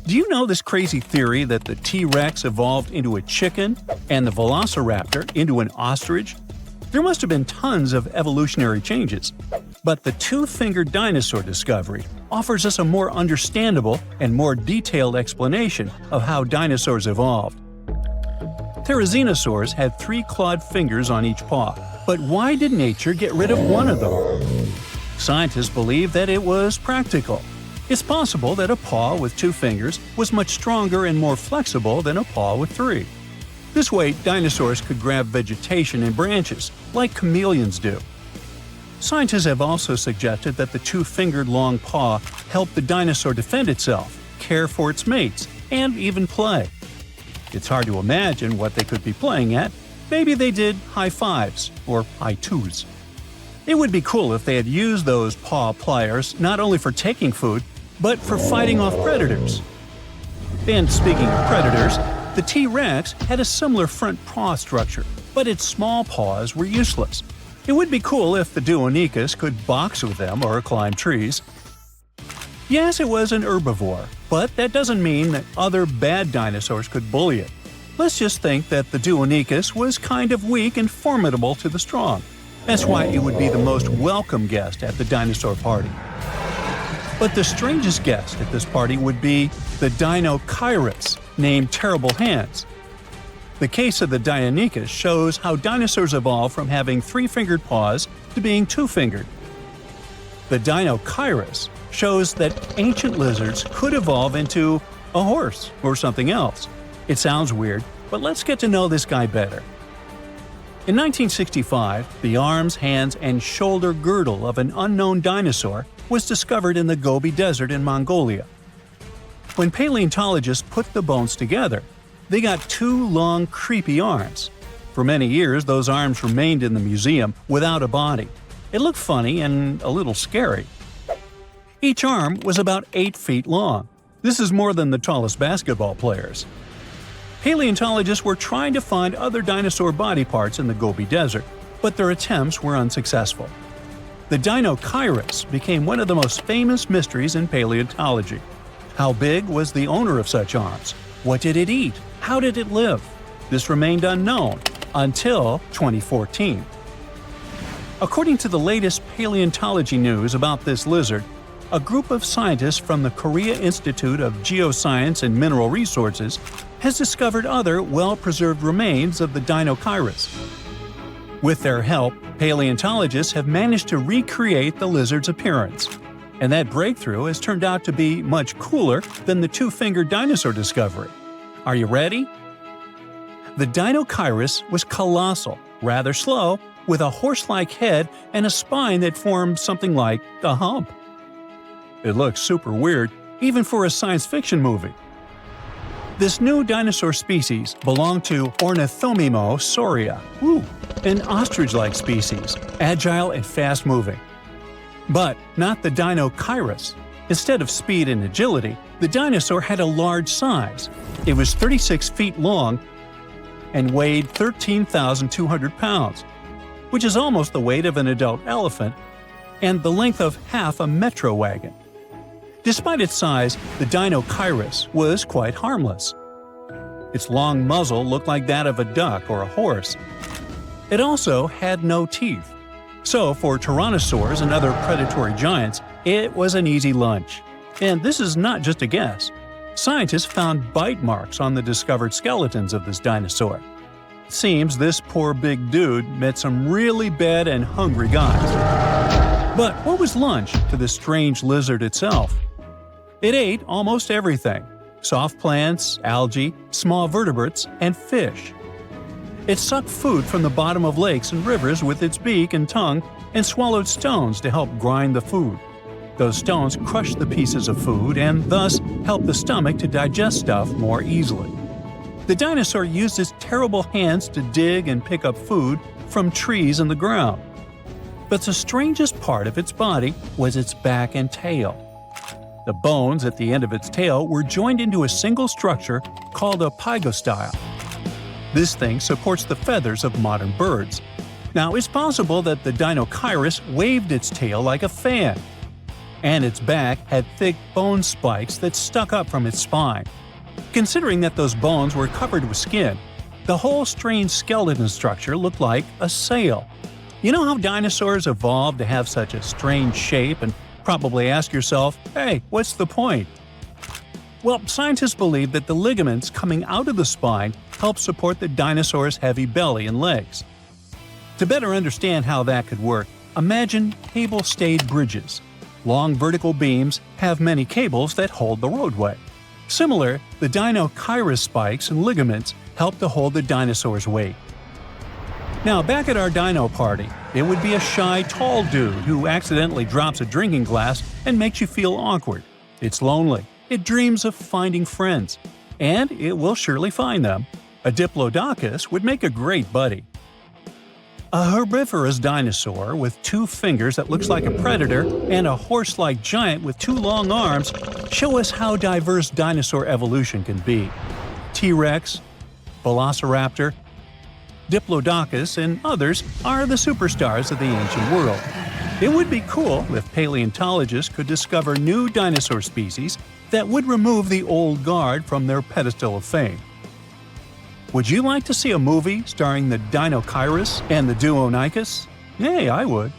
Do you know this crazy theory that the T-Rex evolved into a chicken and the Velociraptor into an ostrich? There must have been tons of evolutionary changes. But the 2-fingered dinosaur discovery offers us a more understandable and more detailed explanation of how dinosaurs evolved. Therizinosaurs had 3 clawed fingers on each paw, but why did nature get rid of one of them? Scientists believe that it was practical. It's possible that a paw with 2 fingers was much stronger and more flexible than a paw with 3. This way, dinosaurs could grab vegetation and branches, like chameleons do. Scientists have also suggested that the 2-fingered long paw helped the dinosaur defend itself, care for its mates, and even play. It's hard to imagine what they could be playing at. Maybe they did high fives or high twos. It would be cool if they had used those paw pliers not only for taking food, but for fighting off predators. And speaking of predators, the T-Rex had a similar front paw structure, but its small paws were useless. It would be cool if the Deinonychus could box with them or climb trees. Yes, it was an herbivore, but that doesn't mean that other bad dinosaurs could bully it. Let's just think that the Deinonychus was kind of weak and formidable to the strong. That's why it would be the most welcome guest at the dinosaur party. But the strangest guest at this party would be the Deinonychus, named Terrible Hands. The case of the Deinonychus shows how dinosaurs evolved from having 3-fingered paws to being 2-fingered. The Deinonychus shows that ancient lizards could evolve into a horse or something else. It sounds weird, but let's get to know this guy better. In 1965, the arms, hands, and shoulder girdle of an unknown dinosaur was discovered in the Gobi Desert in Mongolia. When paleontologists put the bones together, they got 2 long, creepy arms. For many years, those arms remained in the museum without a body. It looked funny and a little scary. Each arm was about 8 feet long. This is more than the tallest basketball players. Paleontologists were trying to find other dinosaur body parts in the Gobi Desert, but their attempts were unsuccessful. The Deinonychus became one of the most famous mysteries in paleontology. How big was the owner of such arms? What did it eat? How did it live? This remained unknown until 2014. According to the latest paleontology news about this lizard, a group of scientists from the Korea Institute of Geoscience and Mineral Resources has discovered other well-preserved remains of the Deinonychus. With their help, paleontologists have managed to recreate the lizard's appearance. And that breakthrough has turned out to be much cooler than the 2-fingered dinosaur discovery. Are you ready? The Deinonychus was colossal, rather slow, with a horse-like head and a spine that formed something like a hump. It looks super weird, even for a science fiction movie. This new dinosaur species belonged to Ornithomimosauria, an ostrich-like species, agile and fast-moving. But not the Dinochirus. Instead of speed and agility, the dinosaur had a large size. It was 36 feet long and weighed 13,200 pounds, which is almost the weight of an adult elephant and the length of half a metro wagon. Despite its size, the Dinochirus was quite harmless. Its long muzzle looked like that of a duck or a horse. It also had no teeth. So for tyrannosaurs and other predatory giants, it was an easy lunch. And this is not just a guess. Scientists found bite marks on the discovered skeletons of this dinosaur. It seems this poor big dude met some really bad and hungry guys. But what was lunch to this strange lizard itself? It ate almost everything: soft plants, algae, small vertebrates, and fish. It sucked food from the bottom of lakes and rivers with its beak and tongue and swallowed stones to help grind the food. Those stones crushed the pieces of food and thus helped the stomach to digest stuff more easily. The dinosaur used its terrible hands to dig and pick up food from trees and the ground. But the strangest part of its body was its back and tail. The bones at the end of its tail were joined into a single structure called a pygostyle. This thing supports the feathers of modern birds. Now, it's possible that the Dinochirus waved its tail like a fan, and its back had thick bone spikes that stuck up from its spine. Considering that those bones were covered with skin, the whole strange skeleton structure looked like a sail. You know how dinosaurs evolved to have such a strange shape, and probably ask yourself, hey, what's the point? Well, scientists believe that the ligaments coming out of the spine help support the dinosaur's heavy belly and legs. To better understand how that could work, imagine cable-stayed bridges. Long vertical beams have many cables that hold the roadway. Similar, the Dinochirus spikes and ligaments help to hold the dinosaur's weight. Now, back at our dino party, it would be a shy, tall dude who accidentally drops a drinking glass and makes you feel awkward. It's lonely. It dreams of finding friends. And it will surely find them. A Diplodocus would make a great buddy. A herbivorous dinosaur with 2 fingers that looks like a predator and a horse-like giant with 2 long arms show us how diverse dinosaur evolution can be. T-Rex, Velociraptor, Diplodocus, and others are the superstars of the ancient world. It would be cool if paleontologists could discover new dinosaur species that would remove the old guard from their pedestal of fame. Would you like to see a movie starring the Dinochirus and the Duonicus? Hey, I would.